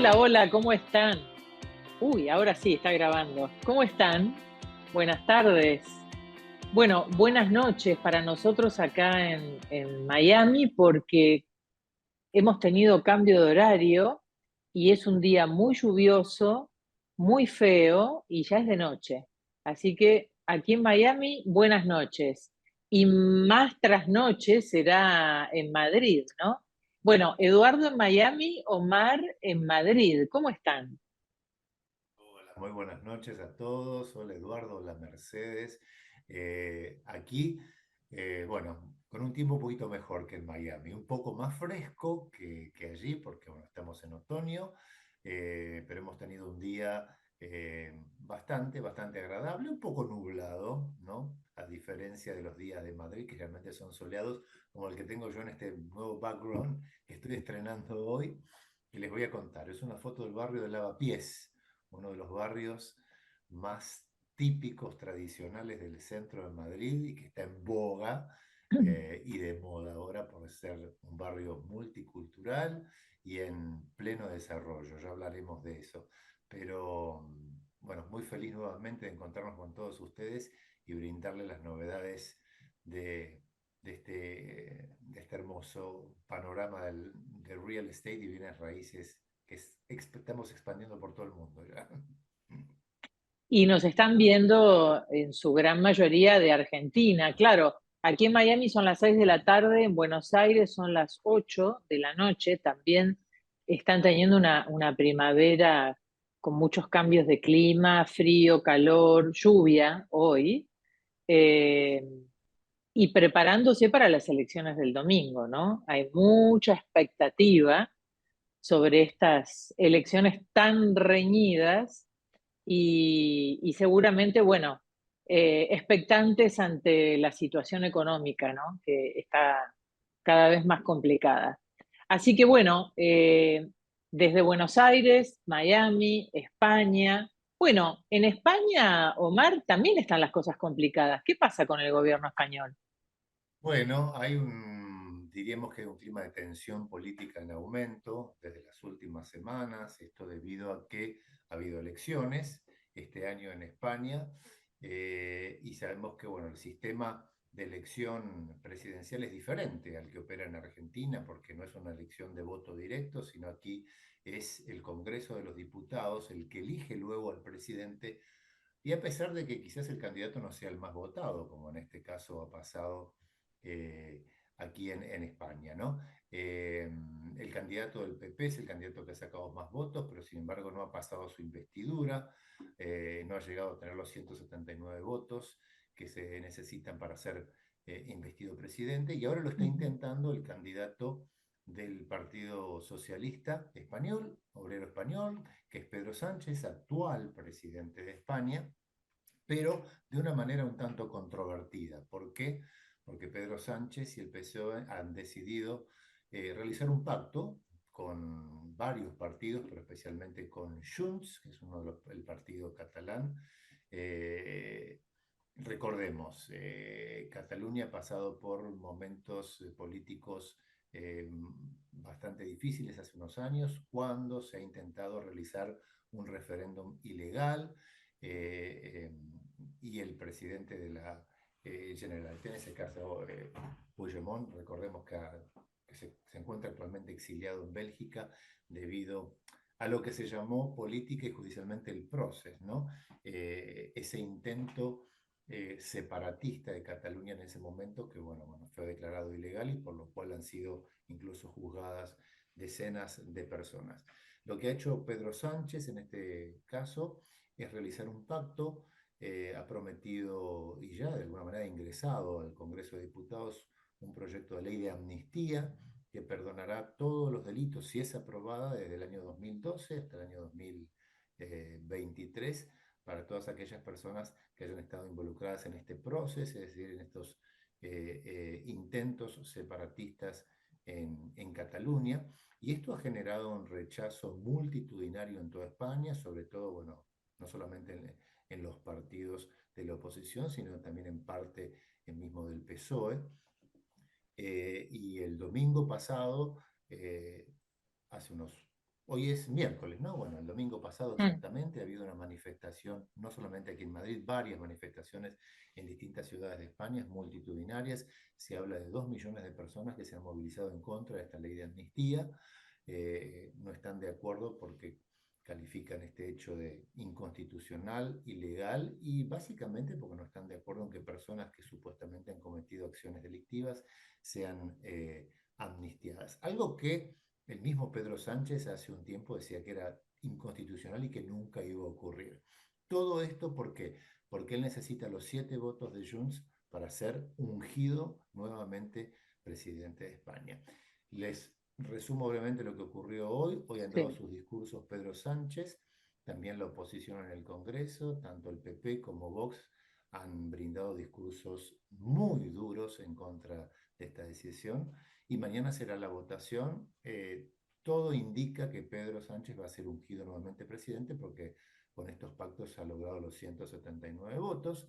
Hola, hola, ¿cómo están? Uy, ahora sí, está grabando. ¿Cómo están? Buenas tardes. Bueno, buenas noches para nosotros acá en Miami porque hemos tenido cambio de horario y es un día muy lluvioso, muy feo y ya es de noche. Así que aquí en Miami, buenas noches. Y más trasnoche será en Madrid, ¿no? Bueno, Eduardo en Miami, Omar en Madrid. ¿Cómo están? Hola, muy buenas noches a todos. Hola Eduardo, hola Mercedes. Aquí, bueno, con un tiempo un poquito mejor que en Miami, un poco más fresco que allí, porque bueno, estamos en otoño, pero hemos tenido un día bastante agradable, un poco nublado, ¿no? A diferencia de los días de Madrid, que realmente son soleados, como el que tengo yo en este nuevo background que estoy estrenando hoy, y les voy a contar. Es una foto del barrio de Lavapiés, uno de los barrios más típicos, tradicionales del centro de Madrid y que está en boga y de moda ahora por ser un barrio multicultural y en pleno desarrollo. Ya hablaremos de eso. Pero bueno, muy feliz nuevamente de encontrarnos con todos ustedes y brindarles las novedades de, de este hermoso panorama del real estate y bienes raíces que estamos expandiendo por todo el mundo ya. Y nos están viendo en su gran mayoría de Argentina. Claro, aquí en Miami son las 6 de la tarde, en Buenos Aires son las 8 de la noche. También están teniendo una primavera con muchos cambios de clima, frío, calor, lluvia hoy, eh, y preparándose para las elecciones del domingo, ¿no? Hay mucha expectativa sobre estas elecciones tan reñidas y seguramente, bueno, expectantes ante la situación económica, ¿no? Que está cada vez más complicada. Así que, bueno, desde Buenos Aires, Miami, España. Bueno, en España, Omar, también están las cosas complicadas. ¿Qué pasa con el gobierno español? Bueno, diríamos que hay un clima de tensión política en aumento desde las últimas semanas, esto debido a que ha habido elecciones este año en España y sabemos que, bueno, el sistema de elección presidencial es diferente al que opera en Argentina porque no es una elección de voto directo, sino aquí es el Congreso de los Diputados el que elige luego al presidente y a pesar de que quizás el candidato no sea el más votado, como en este caso ha pasado eh, aquí en España, ¿no? El candidato del PP es el candidato que ha sacado más votos, pero sin embargo no ha pasado su investidura, no ha llegado a tener los 179 votos que se necesitan para ser investido presidente, y ahora lo está Ujú. intentando el candidato del Partido Socialista Español, Obrero Español, que es Pedro Sánchez, actual presidente de España, pero de una manera un tanto controvertida. ¿Por qué? Porque Pedro Sánchez y el PSOE han decidido realizar un pacto con varios partidos, pero especialmente con Junts, que es el partido catalán. Eh, Recordemos, Cataluña ha pasado por momentos políticos bastante difíciles hace unos años, cuando se ha intentado realizar un referéndum ilegal eh, eh, y el presidente de la Generalitat, en ese caso Puigdemont, recordemos que se encuentra actualmente exiliado en Bélgica debido a lo que se llamó política y judicialmente el proces, ¿no? Ese intento separatista de Cataluña en ese momento, que bueno, fue declarado ilegal y por lo cual han sido incluso juzgadas decenas de personas. Lo que ha hecho Pedro Sánchez en este caso es realizar un pacto, ha prometido y ya de alguna manera ha ingresado al Congreso de Diputados un proyecto de ley de amnistía que perdonará todos los delitos si es aprobada desde el año 2012 hasta el año 2023 para todas aquellas personas que hayan estado involucradas en este proceso, es decir, en estos intentos separatistas en Cataluña. Y esto ha generado un rechazo multitudinario en toda España, sobre todo, bueno, no solamente en los partidos de la oposición, sino también en parte mismo del PSOE. Y el domingo pasado, hace unos Hoy es miércoles, ¿no? Bueno, el domingo pasado Mm. exactamente ha habido una manifestación, no solamente aquí en Madrid, varias manifestaciones en distintas ciudades de España, multitudinarias. Se habla de 2 millones de personas que se han movilizado en contra de esta ley de amnistía. No están de acuerdo porque califican este hecho de inconstitucional, ilegal y básicamente porque no están de acuerdo en que personas que supuestamente han cometido acciones delictivas sean amnistiadas. Algo que el mismo Pedro Sánchez hace un tiempo decía que era inconstitucional y que nunca iba a ocurrir. Todo esto ¿por qué? Porque él necesita los 7 votos de Junts para ser ungido nuevamente presidente de España. Les resumo brevemente lo que ocurrió hoy. Hoy han dado Sí. sus discursos Pedro Sánchez, también la oposición en el Congreso, tanto el PP como Vox han brindado discursos muy duros en contra de esta decisión y mañana será la votación. Todo indica que Pedro Sánchez va a ser ungido nuevamente presidente porque con estos pactos ha logrado los 179 votos.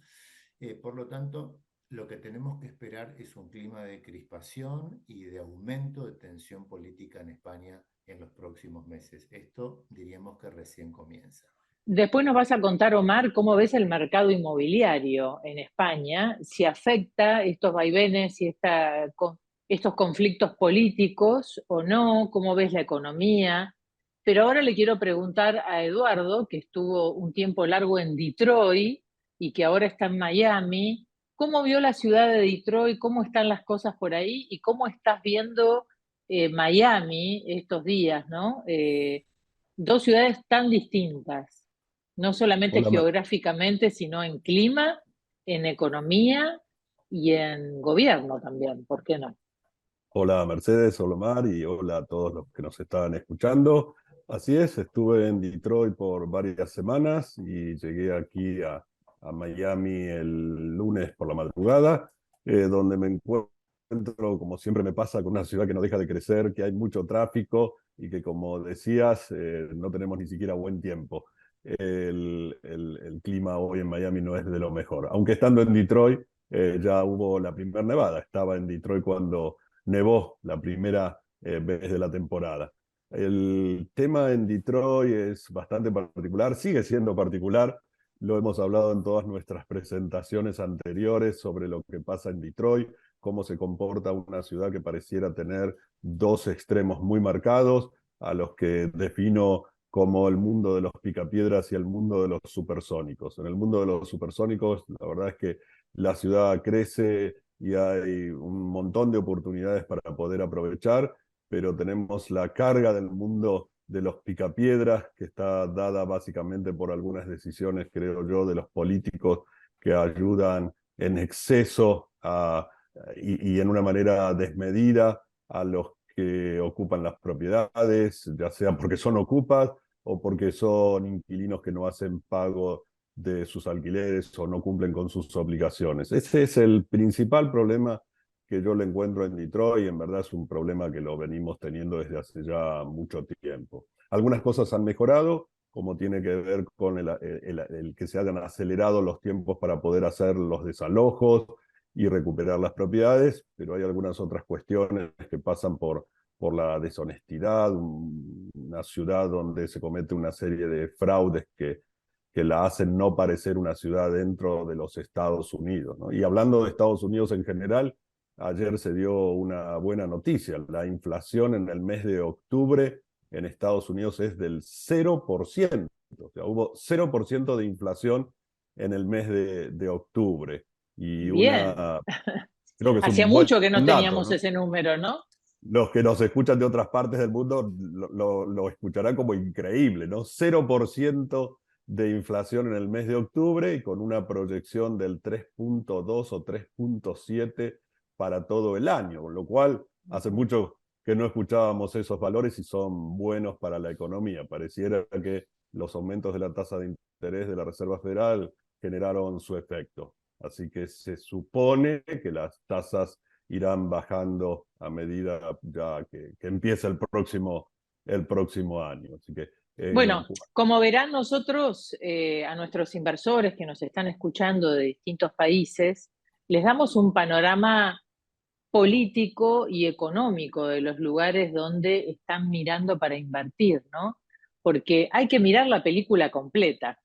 Por lo tanto, lo que tenemos que esperar es un clima de crispación y de aumento de tensión política en España en los próximos meses. Esto diríamos que recién comienza. Después nos vas a contar, Omar, cómo ves el mercado inmobiliario en España, si afecta estos vaivenes y estos conflictos políticos o no, cómo ves la economía. Pero ahora le quiero preguntar a Eduardo, que estuvo un tiempo largo en Detroit y que ahora está en Miami, ¿cómo vio la ciudad de Detroit? ¿Cómo están las cosas por ahí? ¿Y cómo estás viendo Miami estos días, ¿no? Dos ciudades tan distintas, no solamente Hola, geográficamente, sino en clima, en economía y en gobierno también, ¿por qué no? hola Mercedes, hola Omar y hola a todos los que nos están escuchando. Así es, estuve en Detroit por varias semanas y llegué aquí a Miami el lunes por la madrugada, donde me encuentro, como siempre me pasa, con una ciudad que no deja de crecer, que hay mucho tráfico y que, como decías, no tenemos ni siquiera buen tiempo. El clima hoy en Miami no es de lo mejor. Aunque estando en Detroit, ya hubo la primera nevada. Estaba en Detroit cuando nevó la primera vez de la temporada. El tema en Detroit es bastante particular, sigue siendo particular, lo hemos hablado en todas nuestras presentaciones anteriores sobre lo que pasa en Detroit, cómo se comporta una ciudad que pareciera tener dos extremos muy marcados, a los que defino como el mundo de los picapiedras y el mundo de los supersónicos. En el mundo de los supersónicos, la verdad es que la ciudad crece y hay un montón de oportunidades para poder aprovechar, pero tenemos la carga del mundo de los picapiedras que está dada básicamente por algunas decisiones, creo yo, de los políticos que ayudan en exceso y en una manera desmedida a los que ocupan las propiedades, ya sea porque son ocupas o porque son inquilinos que no hacen pago de sus alquileres o no cumplen con sus obligaciones. Ese es el principal problema que yo le encuentro en Detroit y en verdad es un problema que lo venimos teniendo desde hace ya mucho tiempo. Algunas cosas han mejorado, como tiene que ver con el que se hayan acelerado los tiempos para poder hacer los desalojos y recuperar las propiedades, pero hay algunas otras cuestiones que pasan por la deshonestidad, una ciudad donde se comete una serie de fraudes que la hacen no parecer una ciudad dentro de los Estados Unidos, ¿no? Y hablando de Estados Unidos en general, ayer se dio una buena noticia. La inflación en el mes de octubre en Estados Unidos es del 0%. O sea, hubo 0% de inflación en el mes de octubre. Y Bien, creo que es hacía un buen mucho que no dato, teníamos ¿no? ese número, ¿no? Los que nos escuchan de otras partes del mundo lo escucharán como increíble, ¿no? 0% de inflación en el mes de octubre y con una proyección del 3,2 o 3,7 para todo el año, con lo cual hace mucho que no escuchábamos esos valores y son buenos para la economía. Pareciera que los aumentos de la tasa de interés de la Reserva Federal generaron su efecto. Así que se supone que las tasas irán bajando a medida ya que empiece el próximo año. Así que Bueno, como verán nosotros, a nuestros inversores que nos están escuchando de distintos países, les damos un panorama político y económico de los lugares donde están mirando para invertir, ¿no? Porque hay que mirar la película completa.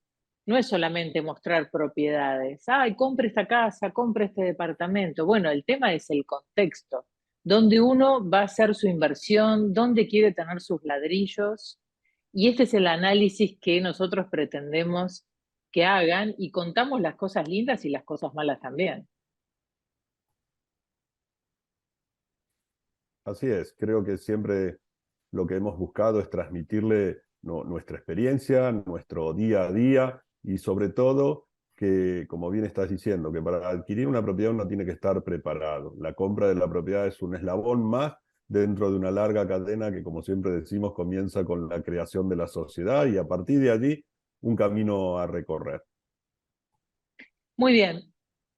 No es solamente mostrar propiedades. Ay, compre esta casa, compre este departamento. Bueno, el tema es el contexto. Dónde uno va a hacer su inversión, dónde quiere tener sus ladrillos. Y este es el análisis que nosotros pretendemos que hagan y contamos las cosas lindas y las cosas malas también. Así es, creo que siempre lo que hemos buscado es transmitirle nuestra experiencia, nuestro día a día y sobre todo que, como bien estás diciendo, que para adquirir una propiedad uno tiene que estar preparado. La compra de la propiedad es un eslabón más dentro de una larga cadena que, como siempre decimos, comienza con la creación de la sociedad y a partir de allí un camino a recorrer. Muy bien.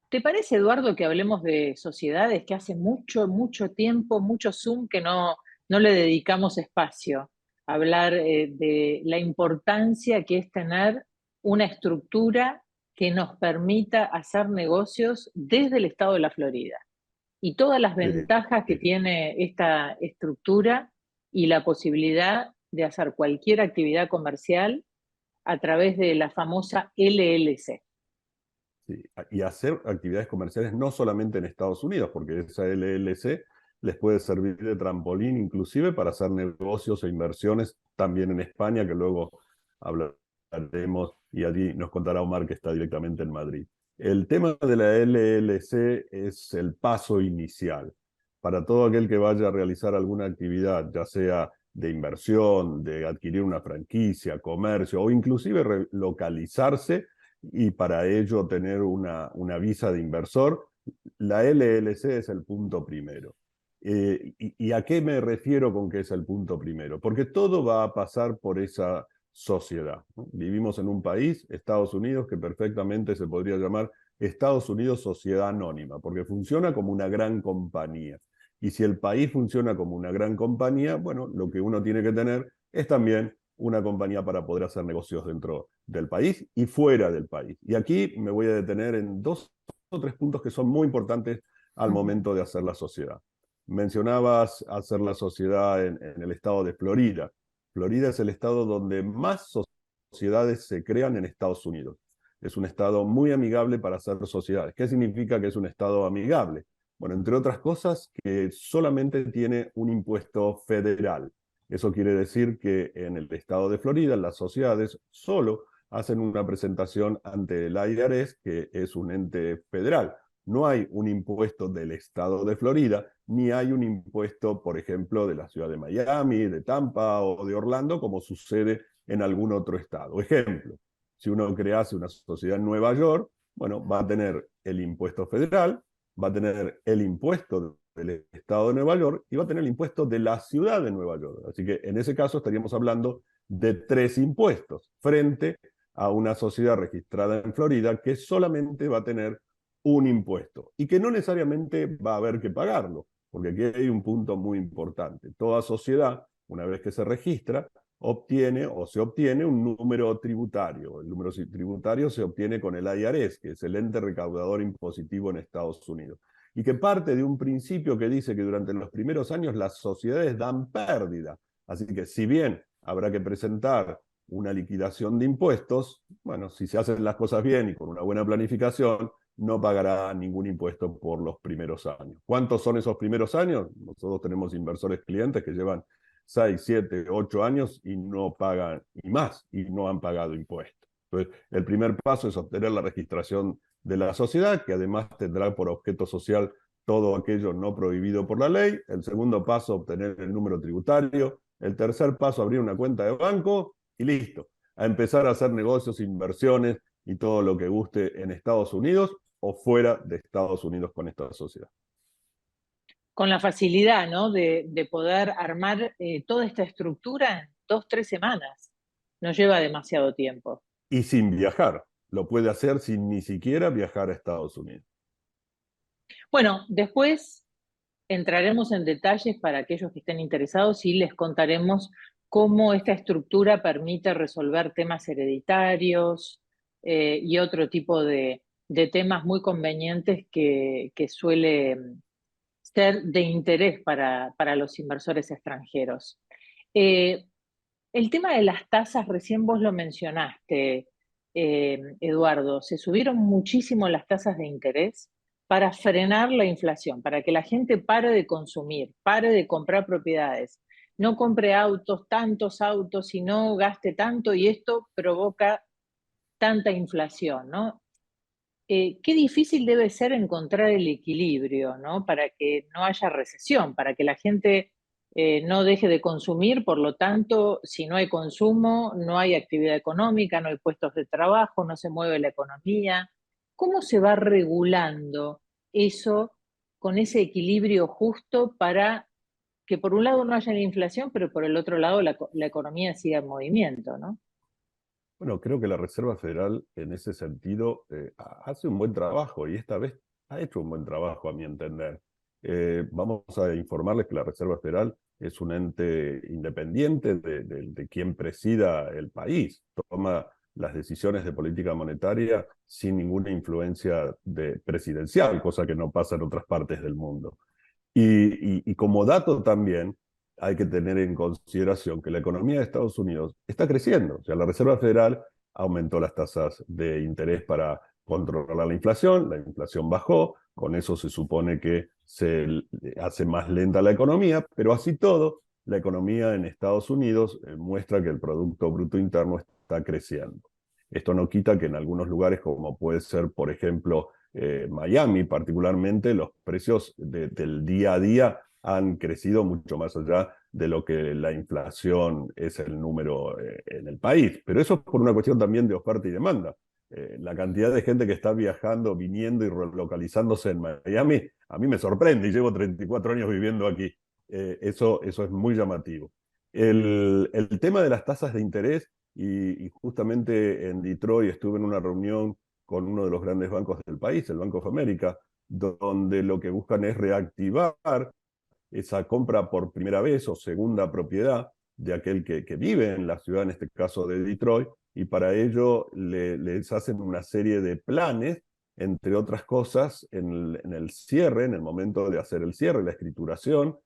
¿Te parece, Eduardo, que hablemos de sociedades que hace mucho, mucho tiempo, mucho Zoom que no le dedicamos espacio? Hablar de la importancia que es tener una estructura que nos permita hacer negocios desde el estado de la Florida y todas las ventajas que Sí. tiene esta estructura y la posibilidad de hacer cualquier actividad comercial a través de la famosa LLC. Sí, y hacer actividades comerciales no solamente en Estados Unidos, porque esa LLC les puede servir de trampolín inclusive para hacer negocios e inversiones también en España, que luego hablaremos y allí nos contará Omar que está directamente en Madrid. El tema de la LLC es el paso inicial para todo aquel que vaya a realizar alguna actividad, ya sea de inversión, de adquirir una franquicia, comercio o inclusive relocalizarse y para ello tener una visa de inversor, la LLC es el punto primero. ¿Y a qué me refiero con que es el punto primero? Porque todo va a pasar por esa sociedad, ¿no? Vivimos en un país, Estados Unidos, que perfectamente se podría llamar Estados Unidos Sociedad Anónima, porque funciona como una gran compañía. Y si el país funciona como una gran compañía, bueno, lo que uno tiene que tener es también una compañía para poder hacer negocios dentro del país y fuera del país. Y aquí me voy a detener en 2 o 3 puntos que son muy importantes al momento de hacer la sociedad. Mencionabas hacer la sociedad en el estado de Florida. Florida es el estado donde más sociedades se crean en Estados Unidos. Es un estado muy amigable para hacer sociedades. ¿Qué significa que es un estado amigable? Bueno, entre otras cosas, que solamente tiene un impuesto federal. Eso quiere decir que en el estado de Florida las sociedades solo hacen una presentación ante el IRS, que es un ente federal. No hay un impuesto del estado de Florida, ni hay un impuesto, por ejemplo, de la ciudad de Miami, de Tampa o de Orlando, como sucede en algún otro estado. Ejemplo, si uno crease una sociedad en Nueva York, bueno, va a tener el impuesto federal, va a tener el impuesto del estado de Nueva York y va a tener el impuesto de la ciudad de Nueva York. Así que en ese caso estaríamos hablando de 3 impuestos frente a una sociedad registrada en Florida que solamente va a tener un impuesto y que no necesariamente va a haber que pagarlo, porque aquí hay un punto muy importante. Toda sociedad, una vez que se registra, obtiene o se obtiene un número tributario. El número tributario se obtiene con el IRS, que es el ente recaudador impositivo en Estados Unidos, y que parte de un principio que dice que durante los primeros años las sociedades dan pérdida. Así que si bien habrá que presentar una liquidación de impuestos, bueno, si se hacen las cosas bien y con una buena planificación, no pagará ningún impuesto por los primeros años. ¿Cuántos son esos primeros años? Nosotros tenemos inversores clientes que llevan 6, 7, 8 años y no pagan, y más, y no han pagado impuestos. Entonces, el primer paso es obtener la registración de la sociedad, que además tendrá por objeto social todo aquello no prohibido por la ley. El segundo paso, obtener el número tributario. El tercer paso, abrir una cuenta de banco y listo. A empezar a hacer negocios, inversiones y todo lo que guste en Estados Unidos o fuera de Estados Unidos con esta sociedad. Con la facilidad, ¿no? de poder armar toda esta estructura en 2, 3 semanas. No lleva demasiado tiempo. Y sin viajar. Lo puede hacer sin ni siquiera viajar a Estados Unidos. Bueno, después entraremos en detalles para aquellos que estén interesados y les contaremos cómo esta estructura permite resolver temas hereditarios y otro tipo de temas muy convenientes que suele ser de interés para los inversores extranjeros. El tema de las tasas, recién vos lo mencionaste, Eduardo, se subieron muchísimo las tasas de interés para frenar la inflación, para que la gente pare de consumir, pare de comprar propiedades, no compre autos, tantos autos y no gaste tanto, y esto provoca tanta inflación, ¿no? Qué difícil debe ser encontrar el equilibrio, ¿no? Para que no haya recesión, para que la gente no deje de consumir, por lo tanto, si no hay consumo, no hay actividad económica, no hay puestos de trabajo, no se mueve la economía. ¿Cómo se va regulando eso con ese equilibrio justo para que por un lado no haya la inflación, pero por el otro lado la economía siga en movimiento, ¿no? Bueno, creo que la Reserva Federal en ese sentido hace un buen trabajo y esta vez ha hecho un buen trabajo a mi entender. Vamos a informarles que la Reserva Federal es un ente independiente de quien presida el país. Toma las decisiones de política monetaria sin ninguna influencia presidencial, cosa que no pasa en otras partes del mundo. Y como dato también hay que tener en consideración que la economía de Estados Unidos está creciendo. O sea, la Reserva Federal aumentó las tasas de interés para controlar la inflación bajó, con eso se supone que se hace más lenta la economía, pero así todo, la economía en Estados Unidos muestra que el Producto Bruto Interno está creciendo. Esto no quita que en algunos lugares, como puede ser, por ejemplo, Miami particularmente, los precios del día a día han crecido mucho más allá de lo que la inflación es el número en el país. Pero eso es por una cuestión también de oferta y demanda. La cantidad de gente que está viajando, viniendo y relocalizándose en Miami, a mí me sorprende y llevo 34 años viviendo aquí. Eso es muy llamativo. El tema de las tasas de interés, y justamente en Detroit estuve en una reunión con uno de los grandes bancos del país, el Bank of America, donde lo que buscan es reactivar esa compra por primera vez o segunda propiedad de aquel que vive en la ciudad, en este caso de Detroit, y para ello les hacen una serie de planes, entre otras cosas, en el cierre, en el momento de hacer el cierre, la escrituración,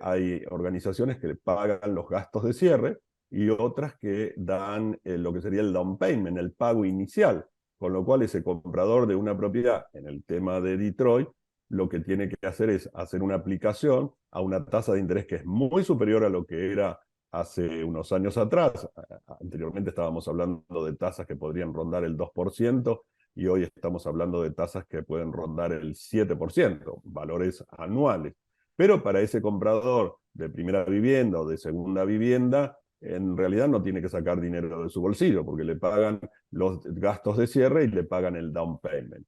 hay organizaciones que pagan los gastos de cierre y otras que dan lo que sería el down payment, el pago inicial, con lo cual ese comprador de una propiedad, en el tema de Detroit, lo que tiene que hacer es hacer una aplicación a una tasa de interés que es muy superior a lo que era hace unos años atrás. Anteriormente estábamos hablando de tasas que podrían rondar el 2% y hoy estamos hablando de tasas que pueden rondar el 7%, valores anuales. Pero para ese comprador de primera vivienda o de segunda vivienda, en realidad no tiene que sacar dinero de su bolsillo porque le pagan los gastos de cierre y le pagan el down payment.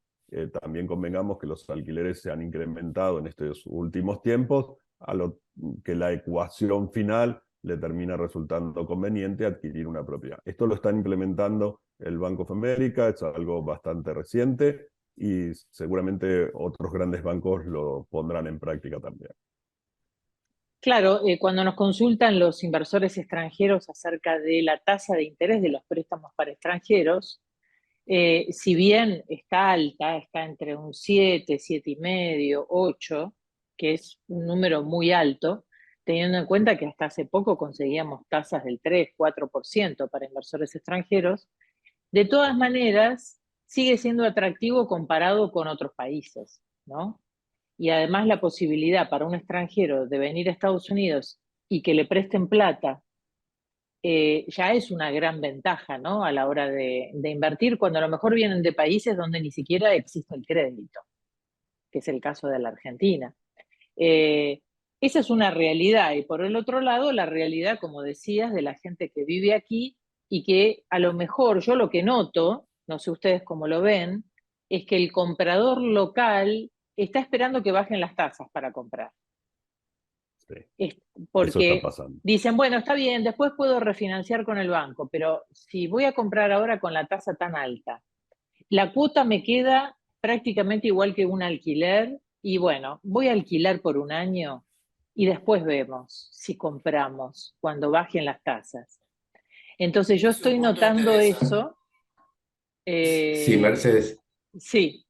También convengamos que los alquileres se han incrementado en estos últimos tiempos, a lo que la ecuación final le termina resultando conveniente adquirir una propiedad. Esto lo están implementando el Bank of America, es algo bastante reciente y seguramente otros grandes bancos lo pondrán en práctica también. Claro, cuando nos consultan los inversores extranjeros acerca de la tasa de interés de los préstamos para extranjeros, si bien está alta, está entre un 7, 7,5, 8, que es un número muy alto, teniendo en cuenta que hasta hace poco conseguíamos tasas del 3, 4% para inversores extranjeros, de todas maneras sigue siendo atractivo comparado con otros países, ¿no? Y además la posibilidad para un extranjero de venir a Estados Unidos y que le presten plata ya es una gran ventaja, ¿no? A la hora de invertir, cuando a lo mejor vienen de países donde ni siquiera existe el crédito, que es el caso de la Argentina. Eh, Esa es una realidad. Y por el otro lado, la realidad, como decías, de la gente que vive aquí y que a lo mejor yo lo que noto, no sé ustedes cómo lo ven, es que el comprador local está esperando que bajen las tasas para comprar. Sí, eso está Porque pasando. dicen, bueno, está bien, después puedo refinanciar con el banco, pero si voy a comprar ahora con la tasa tan alta, la cuota me queda prácticamente igual que un alquiler y bueno, voy a alquilar por un año y después vemos si compramos cuando bajen las tasas. Entonces yo Es un estoy punto notando interesante. eso. Sí, Mercedes. Sí,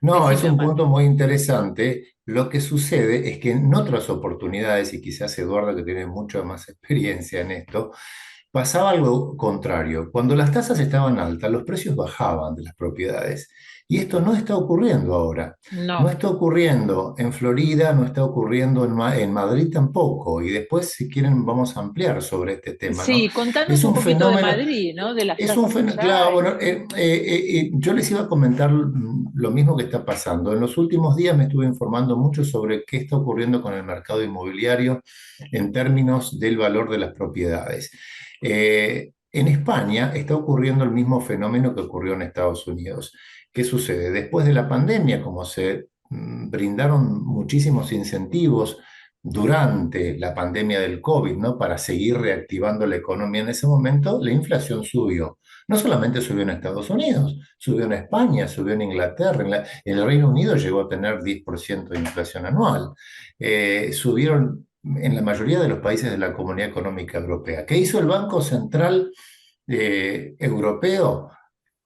No, es Decime, un Omar. punto muy interesante. Lo que sucede es que en otras oportunidades, y quizás Eduardo, que tiene mucha más experiencia en esto, pasaba algo contrario. Cuando las tasas estaban altas, los precios bajaban de las propiedades. Y esto no está ocurriendo ahora. No No. está ocurriendo en Florida, no está ocurriendo en Madrid tampoco. Y después, si quieren, vamos a ampliar sobre este tema, ¿no? Sí, Es contanos un un poquito de fenómeno. Madrid, ¿no? De las Es un tasas fenómeno, claro, allá. bueno, yo les iba a comentar lo mismo que está pasando. En los últimos días me estuve informando mucho sobre qué está ocurriendo con el mercado inmobiliario en términos del valor de las propiedades. En España está ocurriendo el mismo fenómeno que ocurrió en Estados Unidos. ¿Qué sucede? Después de la pandemia, como se brindaron muchísimos incentivos durante la pandemia del COVID, ¿no? Para seguir reactivando la economía en ese momento, la inflación subió. No solamente subió en Estados Unidos, subió en España, subió en Inglaterra, en el Reino Unido llegó a tener 10% de inflación anual. Subieron en la mayoría de los países de la Comunidad Económica Europea. ¿Qué hizo el Banco Central Europeo?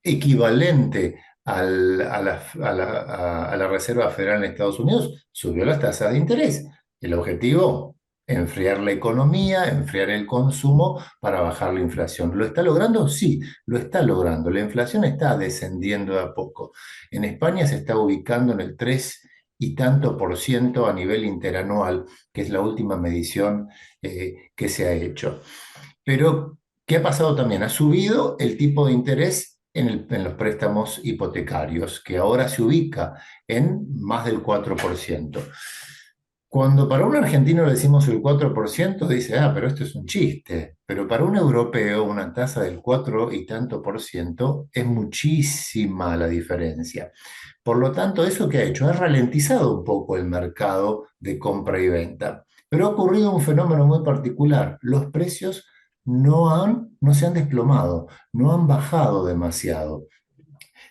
Equivalente a la Reserva Federal en Estados Unidos, subió las tasas de interés. El objetivo, enfriar la economía, enfriar el consumo para bajar la inflación. ¿Lo está logrando? Sí, lo está logrando. La inflación está descendiendo de a poco. En España se está ubicando en el 3 y tanto por ciento a nivel interanual, que es la última medición que se ha hecho. Pero, ¿qué ha pasado también? Ha subido el tipo de interés en los préstamos hipotecarios, que ahora se ubica en más del 4%. Cuando para un argentino le decimos el 4%, dice, ah, pero esto es un chiste. Pero para un europeo, una tasa del 4 y tanto por ciento es muchísima la diferencia. Por lo tanto, ¿eso qué ha hecho? Ha ralentizado un poco el mercado de compra y venta. Pero ha ocurrido un fenómeno muy particular. Los precios no se han desplomado, no han bajado demasiado.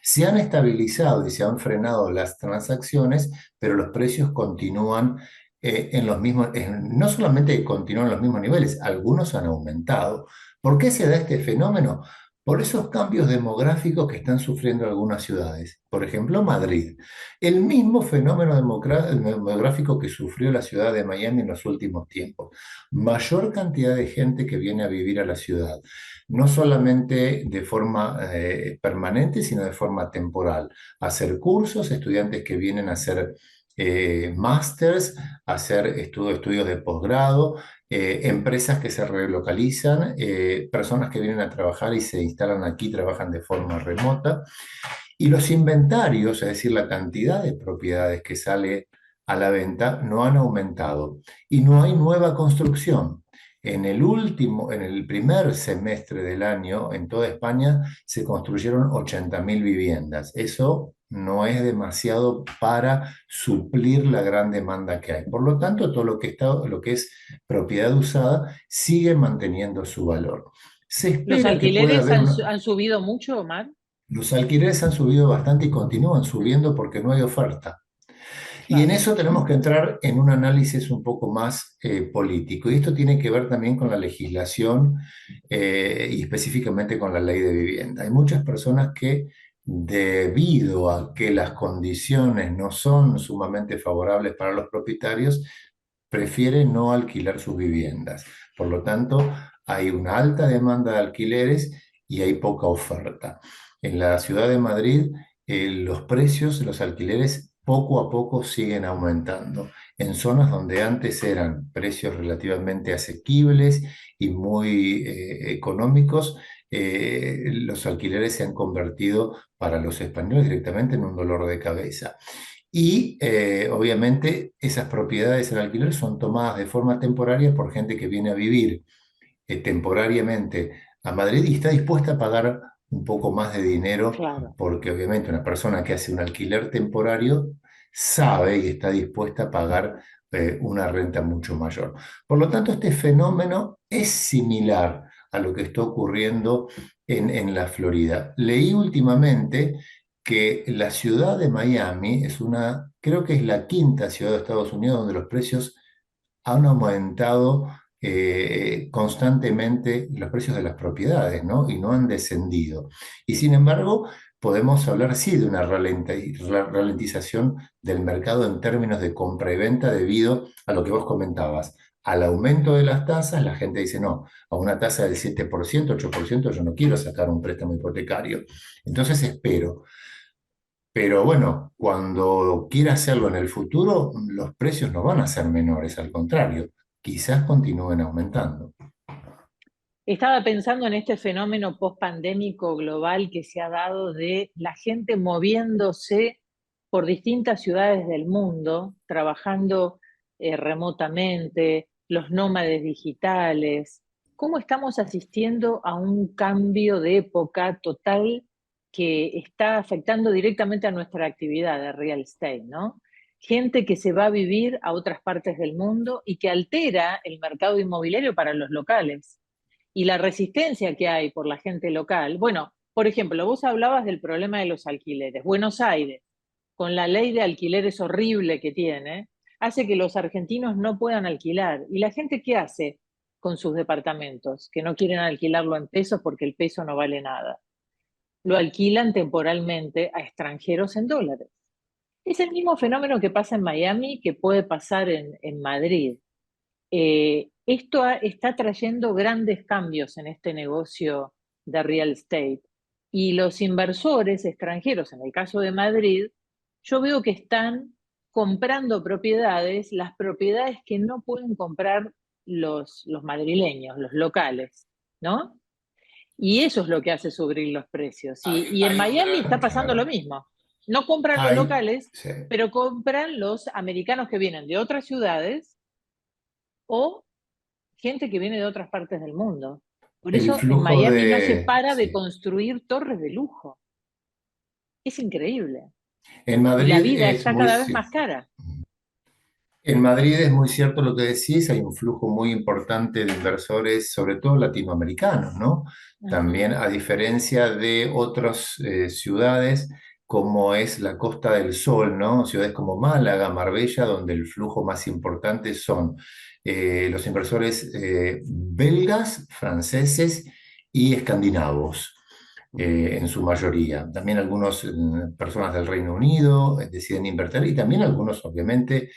Se han estabilizado y se han frenado las transacciones, pero los precios continúan en los mismos, no solamente continúan en los mismos niveles, algunos han aumentado. ¿Por qué se da este fenómeno? Por esos cambios demográficos que están sufriendo algunas ciudades. Por ejemplo, Madrid. El mismo fenómeno demográfico que sufrió la ciudad de Miami en los últimos tiempos. Mayor cantidad de gente que viene a vivir a la ciudad, no solamente de forma permanente, sino de forma temporal. Hacer cursos, estudiantes que vienen a hacer másters, a hacer estudios de posgrado, empresas que se relocalizan, personas que vienen a trabajar y se instalan aquí, trabajan de forma remota. Y los inventarios, es decir, la cantidad de propiedades que sale a la venta, no han aumentado. Y no hay nueva construcción. En el primer semestre del año, en toda España, se construyeron 80.000 viviendas. Eso no es demasiado para suplir la gran demanda que hay. Por lo tanto, todo lo que es propiedad usada sigue manteniendo su valor. Se ¿Los espera que pueda alquileres haber han subido mucho, Omar? los alquileres han subido bastante y continúan subiendo porque no hay oferta. Y en Claro. eso tenemos que entrar en un análisis un poco más político. Y esto tiene que ver también con la legislación y específicamente con la ley de vivienda. Hay muchas personas que, debido a que las condiciones no son sumamente favorables para los propietarios, prefieren no alquilar sus viviendas. Por lo tanto, hay una alta demanda de alquileres y hay poca oferta. En la ciudad de Madrid, los precios de los alquileres poco a poco siguen aumentando. En zonas donde antes eran precios relativamente asequibles y muy económicos, los alquileres se han convertido para los españoles directamente en un dolor de cabeza. Y obviamente esas propiedades en alquiler son tomadas de forma temporaria por gente que viene a vivir temporariamente a Madrid y está dispuesta a pagar un poco más de dinero Claro. porque obviamente una persona que hace un alquiler temporario sabe y está dispuesta a pagar una renta mucho mayor. Por lo tanto, este fenómeno es similar a lo que está ocurriendo en la Florida. Leí últimamente que la ciudad de Miami es creo que es la quinta ciudad de Estados Unidos donde los precios han aumentado constantemente los precios de las propiedades, ¿no? Y no han descendido. Y sin embargo, podemos hablar sí de una ralentización del mercado en términos de compra y venta debido a lo que vos comentabas. Al aumento de las tasas, la gente dice, no, a una tasa del 7%, 8%, yo no quiero sacar un préstamo hipotecario. Entonces espero. Pero bueno, cuando quiera hacerlo en el futuro, los precios no van a ser menores, al contrario, quizás continúen aumentando. Estaba pensando en este fenómeno post-pandémico global que se ha dado de la gente moviéndose por distintas ciudades del mundo, trabajando remotamente, los nómades digitales. ¿Cómo estamos asistiendo a un cambio de época total que está afectando directamente a nuestra actividad de real estate, ¿no? Gente que se va a vivir a otras partes del mundo y que altera el mercado inmobiliario para los locales y la resistencia que hay por la gente local. Bueno, por ejemplo, vos hablabas del problema de los alquileres. Buenos Aires, con la ley de alquileres horrible que tiene, hace que los argentinos no puedan alquilar. ¿Y la gente qué hace con sus departamentos? Que no quieren alquilarlo en pesos porque el peso no vale nada. Lo alquilan temporalmente a extranjeros en dólares. Es el mismo fenómeno que pasa en Miami que puede pasar en Madrid. Está trayendo grandes cambios en este negocio de real estate y los inversores extranjeros, en el caso de Madrid, yo veo que están comprando propiedades, las propiedades que no pueden comprar los madrileños, los locales, ¿no? Y eso es lo que hace subir los precios. Y en Miami está pasando lo Claro, mismo. No compran los hay, locales, sí. pero compran los americanos que vienen de otras ciudades o gente que viene de otras partes del mundo. Por El eso en flujo Miami no se de, para de sí. construir torres de lujo. Es increíble. En Y la Madrid vida es está muy, cada vez más cara. en Madrid es muy cierto lo que decís, hay un flujo muy importante de inversores, sobre todo latinoamericanos, ¿no? Ujú. También a diferencia de otras ciudades como es la Costa del Sol, ¿no? Ciudades como Málaga, Marbella, donde el flujo más importante son los inversores belgas, franceses y escandinavos en su mayoría. También algunas personas del Reino Unido deciden invertir y también algunos, obviamente,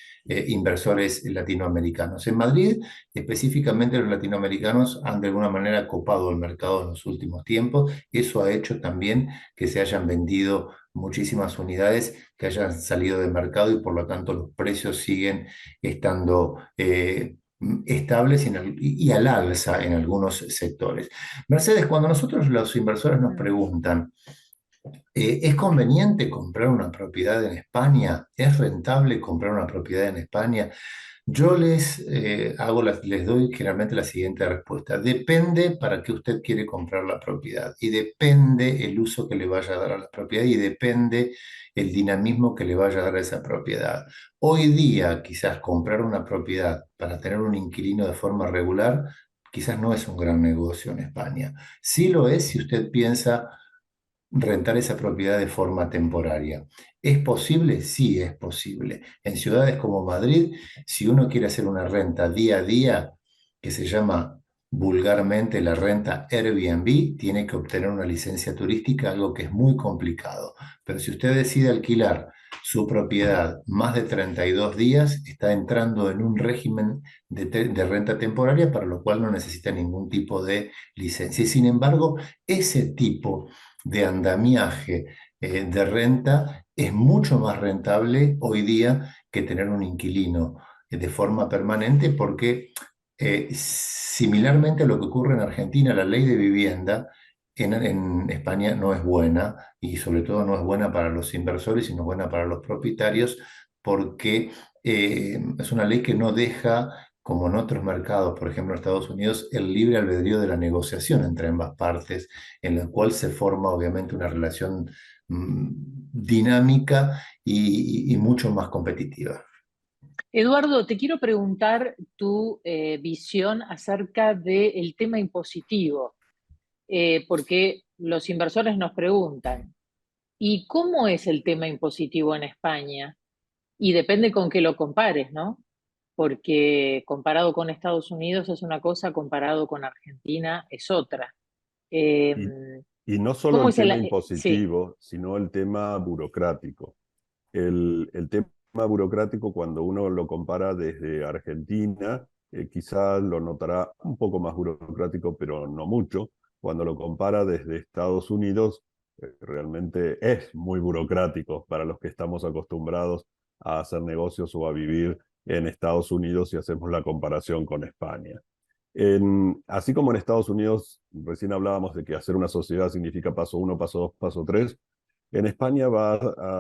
inversores latinoamericanos. En Madrid, específicamente los latinoamericanos han de alguna manera copado el mercado en los últimos tiempos. Eso ha hecho también que se hayan vendido muchísimas unidades que hayan salido de mercado y por lo tanto los precios siguen estando estables y al alza en algunos sectores. Mercedes, cuando nosotros los inversores nos Mm. preguntan, ¿es conveniente comprar una propiedad en España? ¿Es rentable comprar una propiedad en España? Yo les doy generalmente la siguiente respuesta. Depende para qué usted quiere comprar la propiedad y depende el uso que le vaya a dar a la propiedad y depende el dinamismo que le vaya a dar a esa propiedad. Hoy día, quizás comprar una propiedad para tener un inquilino de forma regular, quizás no es un gran negocio en España. Sí lo es si usted piensa rentar esa propiedad de forma temporaria. ¿Es posible? Sí, es posible. En ciudades como Madrid, si uno quiere hacer una renta día a día, que se llama vulgarmente la renta Airbnb, tiene que obtener una licencia turística, algo que es muy complicado. Pero si usted decide alquilar su propiedad más de 32 días, está entrando en un régimen de renta temporaria, para lo cual no necesita ningún tipo de licencia. Y sin embargo, ese tipo de andamiaje de renta es mucho más rentable hoy día que tener un inquilino de forma permanente porque similarmente a lo que ocurre en Argentina, la ley de vivienda en España no es buena y sobre todo no es buena para los inversores, sino buena para los propietarios porque es una ley que no deja como en otros mercados, por ejemplo en Estados Unidos, el libre albedrío de la negociación entre ambas partes en la cual se forma obviamente una relación dinámica y mucho más competitiva. Eduardo, te quiero preguntar tu visión acerca del tema impositivo, porque los inversores nos preguntan, ¿y cómo es el tema impositivo en España? Y depende con qué lo compares, ¿no? Porque comparado con Estados Unidos es una cosa, comparado con Argentina es otra. Eh, Y Y no solo ¿Cómo el es el...? tema Sí, impositivo, sino el tema burocrático. El tema burocrático, cuando uno lo compara desde Argentina, quizás lo notará un poco más burocrático, pero no mucho. Cuando lo compara desde Estados Unidos, realmente es muy burocrático para los que estamos acostumbrados a hacer negocios o a vivir en Estados Unidos y hacemos la comparación con España. Así como en Estados Unidos, recién hablábamos de que hacer una sociedad significa paso uno, paso dos, paso tres. En España va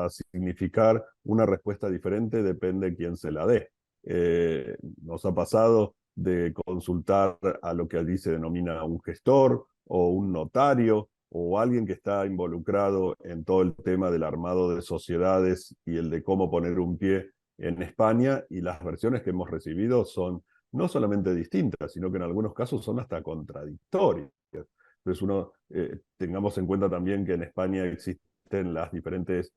a significar una respuesta diferente, depende de quién se la dé. Nos ha pasado de consultar a lo que allí se denomina un gestor o un notario o alguien que está involucrado en todo el tema del armado de sociedades y el de cómo poner un pie en España, y las versiones que hemos recibido son no solamente distintas, sino que en algunos casos son hasta contradictorias. Entonces tengamos en cuenta también que en España existen las diferentes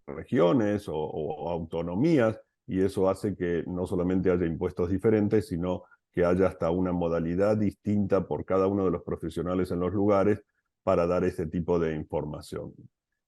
regiones o autonomías, y eso hace que no solamente haya impuestos diferentes, sino que haya hasta una modalidad distinta por cada uno de los profesionales en los lugares para dar ese tipo de información.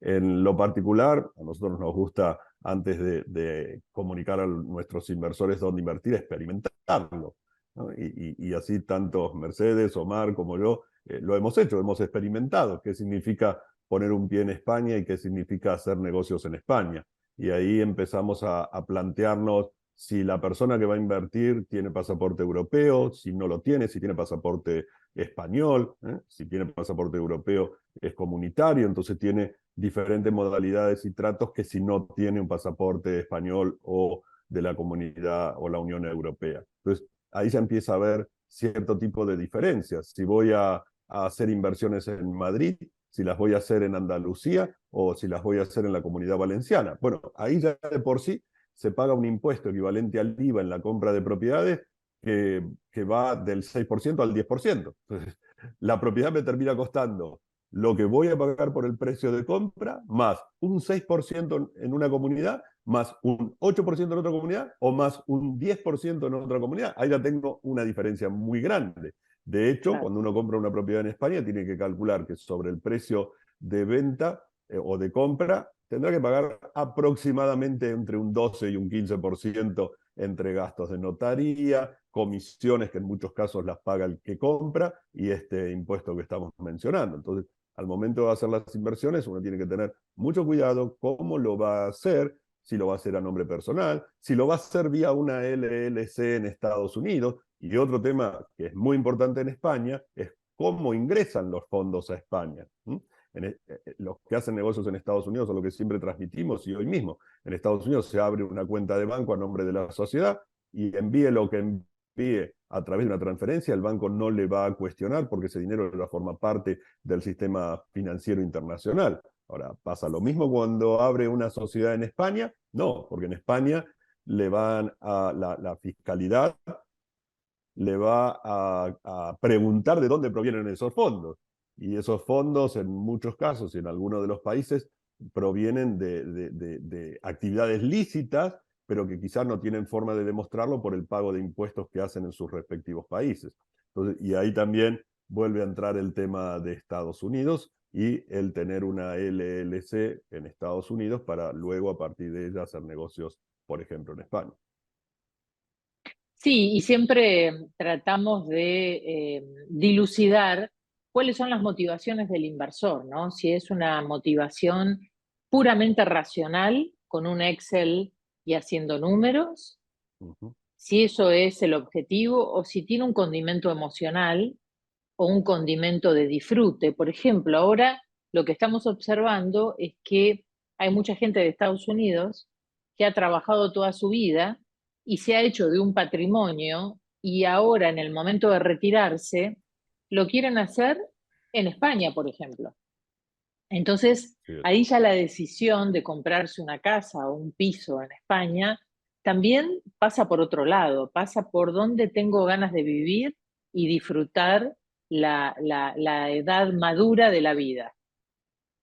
En lo particular, a nosotros nos gusta, antes de comunicar a nuestros inversores dónde invertir, experimentarlo, ¿no? Y así tanto Mercedes, Omar como yo lo hemos hecho, hemos experimentado qué significa poner un pie en España y qué significa hacer negocios en España. Y ahí empezamos a plantearnos si la persona que va a invertir tiene pasaporte europeo, si no lo tiene, si tiene pasaporte español, si tiene pasaporte europeo es comunitario, entonces tiene diferentes modalidades y tratos que si no tiene un pasaporte español o de la comunidad o la Unión Europea. Entonces, ahí ya empieza a haber cierto tipo de diferencias. Si voy a hacer inversiones en Madrid, si las voy a hacer en Andalucía o si las voy a hacer en la Comunidad Valenciana. Bueno, ahí ya de por sí se paga un impuesto equivalente al IVA en la compra de propiedades que va del 6% al 10%. Entonces, la propiedad me termina costando lo que voy a pagar por el precio de compra, más un 6% en una comunidad, más un 8% en otra comunidad, o más un 10% en otra comunidad. Ahí ya tengo una diferencia muy grande. De hecho, claro. cuando uno compra una propiedad en España, tiene que calcular que sobre el precio de venta o de compra, tendrá que pagar aproximadamente entre un 12 y un 15% entre gastos de notaría, comisiones que en muchos casos las paga el que compra y este impuesto que estamos mencionando. Entonces, al momento de hacer las inversiones, uno tiene que tener mucho cuidado cómo lo va a hacer, si lo va a hacer a nombre personal, si lo va a hacer vía una LLC en Estados Unidos. Y otro tema que es muy importante en España es cómo ingresan los fondos a España. Los que hacen negocios en Estados Unidos son lo que siempre transmitimos, y hoy mismo en Estados Unidos se abre una cuenta de banco a nombre de la sociedad y envíe lo que envíe a través de una transferencia, el banco no le va a cuestionar porque ese dinero ya forma parte del sistema financiero internacional. Ahora, ¿pasa lo mismo cuando abre una sociedad en España? No, porque en España le van a la fiscalidad le va a preguntar de dónde provienen esos fondos. Y esos fondos, en muchos casos y en algunos de los países, provienen de actividades lícitas, pero que quizás no tienen forma de demostrarlo por el pago de impuestos que hacen en sus respectivos países. Entonces, y ahí también vuelve a entrar el tema de Estados Unidos y el tener una LLC en Estados Unidos para luego a partir de ella hacer negocios, por ejemplo, en España. Sí, y siempre tratamos de dilucidar cuáles son las motivaciones del inversor, ¿no? Si es una motivación puramente racional, con un Excel y haciendo números, Uh -huh. si eso es el objetivo, o si tiene un condimento emocional o un condimento de disfrute. Por ejemplo, ahora lo que estamos observando es que hay mucha gente de Estados Unidos que ha trabajado toda su vida y se ha hecho de un patrimonio, y ahora en el momento de retirarse lo quieren hacer en España, por ejemplo. Entonces, Sí. ahí ya la decisión de comprarse una casa o un piso en España también pasa por otro lado, pasa por dónde tengo ganas de vivir y disfrutar la edad madura de la vida.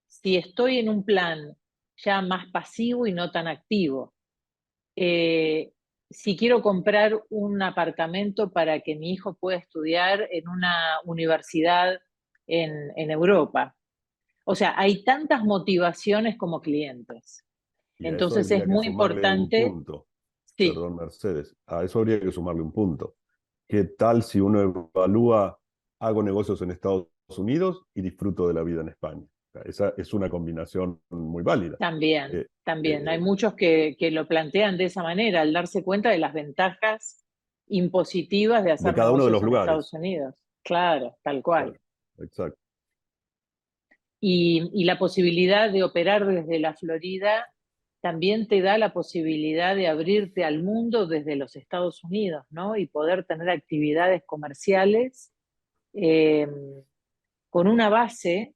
Si estoy en un plan ya más pasivo y no tan activo, eh, si quiero comprar un apartamento para que mi hijo pueda estudiar en una universidad en Europa, O sea, hay tantas motivaciones como clientes. Y a eso Entonces es habría que muy sumarle un importante, punto. sí, Perdón, Mercedes. A eso habría que sumarle un punto. ¿Qué tal si uno evalúa, hago negocios en Estados Unidos y disfruto de la vida en España? O sea, esa es una combinación muy válida. también, Eh, también. Hay eh, muchos que lo plantean de esa manera, al darse cuenta de las ventajas impositivas de de hacer cada uno de negocios los en Estados lugares. Unidos. Claro, tal cual. Claro, exacto. Y la posibilidad de operar desde la Florida también te da la posibilidad de abrirte al mundo desde los Estados Unidos, ¿no? Y poder tener actividades comerciales eh, con una base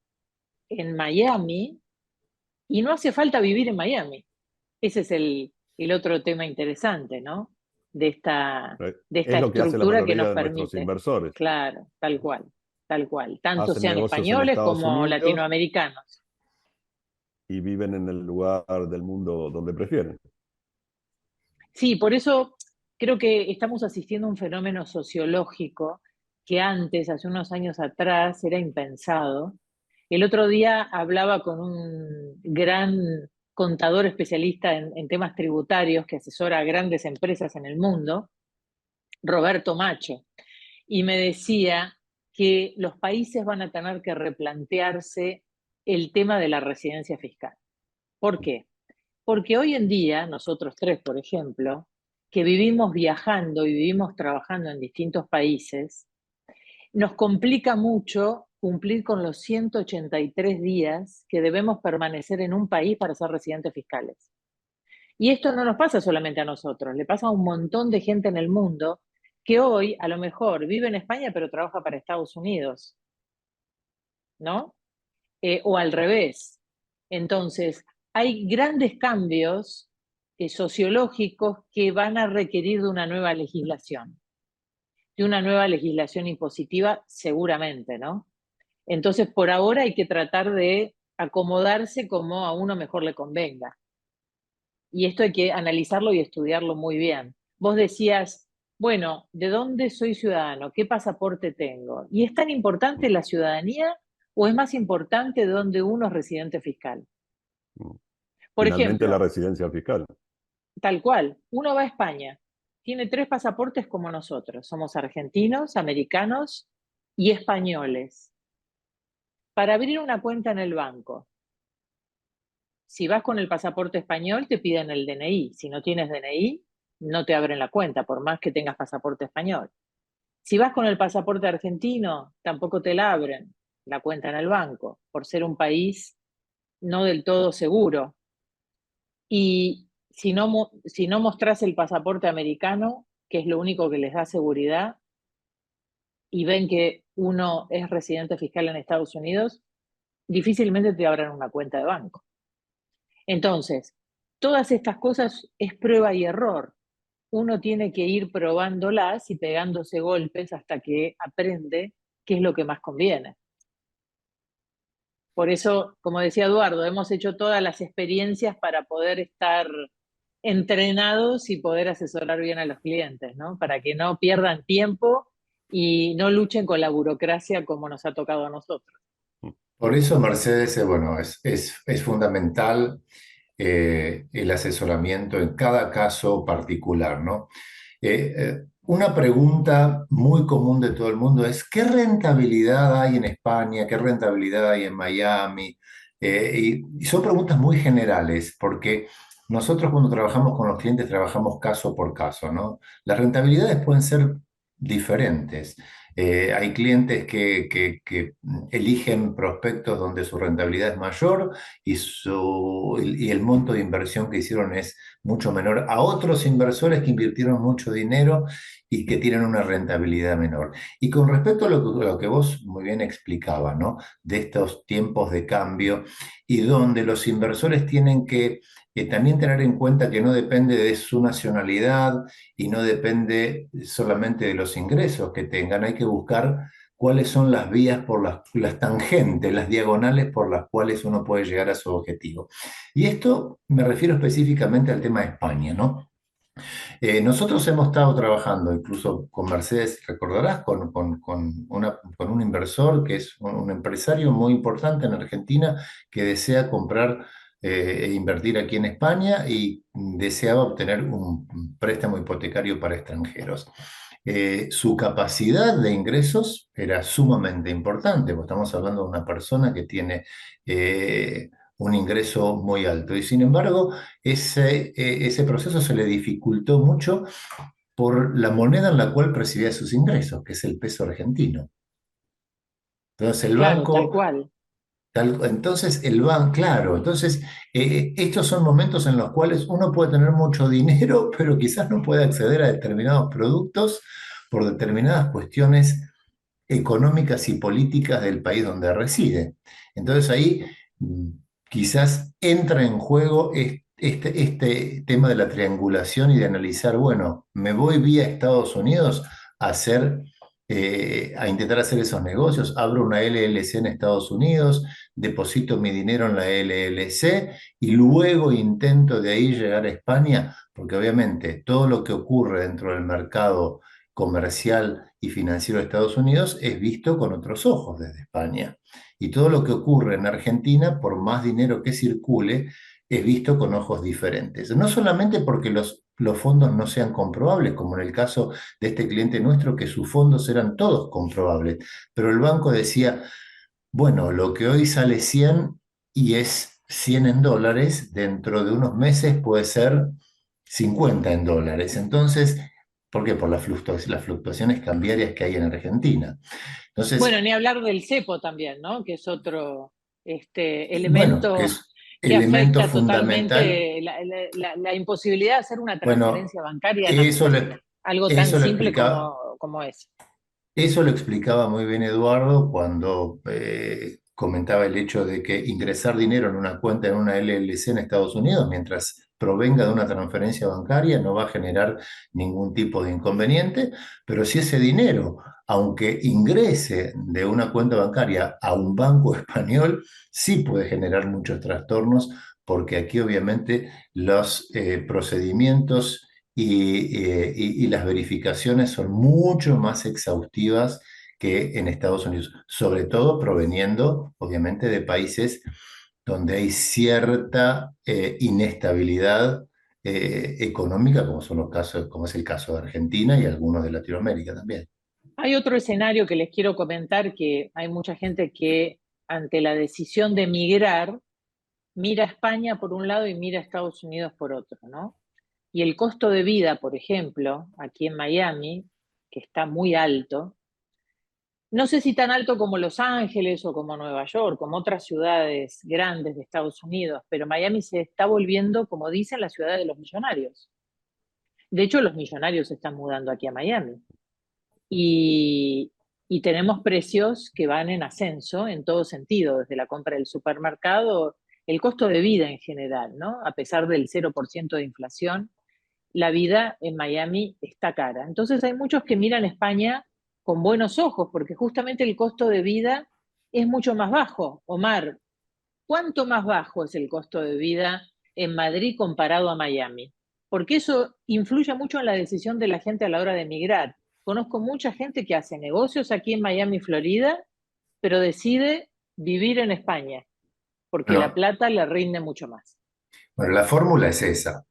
en Miami, y no hace falta vivir en Miami. Ese es el otro tema interesante, ¿no? De esta, de esta Es lo que hace la estructura que nos mayoría de nuestros permite. inversores. Claro, tal cual, tal cual. Tanto Hacen sean negocios en españoles Estados como Unidos latinoamericanos. y viven en el lugar del mundo donde prefieren. Sí, por eso creo que estamos asistiendo a un fenómeno sociológico que antes, hace unos años atrás, era impensado. El otro día hablaba con un gran contador especialista en temas tributarios que asesora a grandes empresas en el mundo, Roberto Macho, y me decía que los países van a tener que replantearse el tema de la residencia fiscal. ¿Por qué? Porque hoy en día, nosotros tres, por ejemplo, que vivimos viajando y vivimos trabajando en distintos países, nos complica mucho cumplir con los 183 días que debemos permanecer en un país para ser residentes fiscales. Y esto no nos pasa solamente a nosotros, le pasa a un montón de gente en el mundo que hoy a lo mejor vive en España pero trabaja para Estados Unidos, ¿no? O al revés. Entonces, hay grandes cambios sociológicos que van a requerir de una nueva legislación impositiva seguramente, ¿no? Entonces, por ahora hay que tratar de acomodarse como a uno mejor le convenga. Y esto hay que analizarlo y estudiarlo muy bien. Vos decías, bueno, ¿de dónde soy ciudadano? ¿Qué pasaporte tengo? ¿Y es tan importante la ciudadanía o es más importante de dónde uno es residente fiscal? Por Finalmente la ejemplo, residencia fiscal. tal cual, uno va a España, tiene tres pasaportes como nosotros, somos argentinos, americanos y españoles. Para abrir una cuenta en el banco, si vas con el pasaporte español, te piden el DNI. Si no tienes DNI, no te abren la cuenta, por más que tengas pasaporte español. Si vas con el pasaporte argentino, tampoco te la abren la cuenta en el banco, por ser un país no del todo seguro. Y si no mostrás el pasaporte americano, que es lo único que les da seguridad, y ven que uno es residente fiscal en Estados Unidos, difícilmente te abran una cuenta de banco. Entonces, todas estas cosas es prueba y error. Uno tiene que ir probándolas y pegándose golpes hasta que aprende qué es lo que más conviene. Por eso, como decía Eduardo, hemos hecho todas las experiencias para poder estar entrenados y poder asesorar bien a los clientes, ¿no? Para que no pierdan tiempo y no luchen con la burocracia como nos ha tocado a nosotros. Por eso, Mercedes, bueno, es fundamental el asesoramiento en cada caso particular, ¿no? Una pregunta muy común de todo el mundo es, ¿qué rentabilidad hay en España? ¿Qué rentabilidad hay en Miami? Y son preguntas muy generales, porque nosotros cuando trabajamos con los clientes trabajamos caso por caso, ¿no? Las rentabilidades pueden ser diferentes. Hay clientes que eligen prospectos donde su rentabilidad es mayor y el monto de inversión que hicieron es mucho menor a otros inversores que invirtieron mucho dinero y que tienen una rentabilidad menor. Y con respecto a lo que vos muy bien explicabas, ¿no? De estos tiempos de cambio y donde los inversores tienen que también tener en cuenta que no depende de su nacionalidad y no depende solamente de los ingresos que tengan, hay que buscar cuáles son las vías por las tangentes, las diagonales por las cuales uno puede llegar a su objetivo. Y esto me refiero específicamente al tema de España, ¿no? Nosotros hemos estado trabajando incluso con Mercedes, recordarás, con un inversor que es un empresario muy importante en Argentina que desea comprar e invertir aquí en España y deseaba obtener un préstamo hipotecario para extranjeros. Su capacidad de ingresos era sumamente importante, porque estamos hablando de una persona que tiene un ingreso muy alto. Y sin embargo, ese proceso se le dificultó mucho por la moneda en la cual percibía sus ingresos, que es el peso argentino. Entonces el Claro, tal banco cual. entonces, el banco, claro, entonces estos son momentos en los cuales uno puede tener mucho dinero, pero quizás no puede acceder a determinados productos por determinadas cuestiones económicas y políticas del país donde reside. Entonces ahí mm, quizás entra en juego este tema de la triangulación y de analizar, bueno, me voy vía Estados Unidos a a intentar hacer esos negocios, abro una LLC en Estados Unidos, deposito mi dinero en la LLC y luego intento de ahí llegar a España, porque obviamente todo lo que ocurre dentro del mercado comercial y financiero de Estados Unidos es visto con otros ojos desde España. Y todo lo que ocurre en Argentina, por más dinero que circule, es visto con ojos diferentes. No solamente porque los fondos no sean comprobables, como en el caso de este cliente nuestro, que sus fondos eran todos comprobables, pero el banco decía, bueno, lo que hoy sale 100 y es 100 en dólares, dentro de unos meses puede ser 50 en dólares. Entonces, ¿por qué? Por las fluctuaciones cambiarias que hay en Argentina. Bueno, Entonces, ni hablar del cepo también, ¿no? Que es otro bueno, que elemento es que elemento afecta fundamental, totalmente la imposibilidad de hacer una bueno, transferencia bancaria en eso Argentina. Algo tan eso lo simple explicaba. como es. Eso lo explicaba muy bien Eduardo cuando comentaba el hecho de que ingresar dinero en una cuenta en una LLC en Estados Unidos, mientras provenga de una transferencia bancaria, no va a generar ningún tipo de inconveniente, pero si ese dinero, aunque ingrese de una cuenta bancaria a un banco español, sí puede generar muchos trastornos, porque aquí obviamente los procedimientos y las verificaciones son mucho más exhaustivas que en Estados Unidos, sobre todo proveniendo, obviamente, de países donde hay cierta inestabilidad económica, como son los casos, como es el caso de Argentina y algunos de Latinoamérica también. Hay otro escenario que les quiero comentar, que hay mucha gente que ante la decisión de emigrar, mira a España por un lado y mira a Estados Unidos por otro, ¿no? Y el costo de vida, por ejemplo, aquí en Miami, que está muy alto, no sé si tan alto como Los Ángeles o como Nueva York, como otras ciudades grandes de Estados Unidos, pero Miami se está volviendo, como dicen, la ciudad de los millonarios. De hecho, los millonarios se están mudando aquí a Miami. Y, y tenemos precios que van en ascenso en todo sentido, desde la compra del supermercado, el costo de vida en general, ¿no? A pesar del 0% de inflación, la vida en Miami está cara. Entonces hay muchos que miran España con buenos ojos, porque justamente el costo de vida es mucho más bajo. Omar, ¿cuánto más bajo es el costo de vida en Madrid comparado a Miami? Porque eso influye mucho en la decisión de la gente a la hora de emigrar. Conozco mucha gente que hace negocios aquí en Miami, Florida, pero decide vivir en España, porque la Bueno, plata le rinde mucho más. bueno, la fórmula es esa.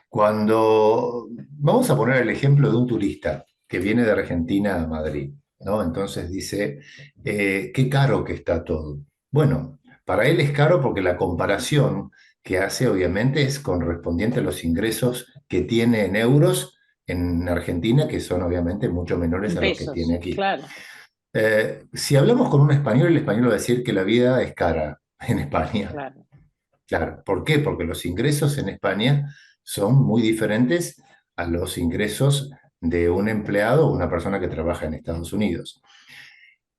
Cuando vamos a poner el ejemplo de un turista que viene de Argentina a Madrid, ¿no? Entonces dice, qué caro que está todo. Bueno, para él es caro porque la comparación que hace obviamente es correspondiente a los ingresos que tiene en euros en Argentina, que son obviamente mucho menores En a los que tiene pesos, aquí. claro, Si hablamos con un español, el español va a decir que la vida es cara en España. claro. Claro, ¿por qué? Porque los ingresos en España son muy diferentes a los ingresos de un empleado o una persona que trabaja en Estados Unidos.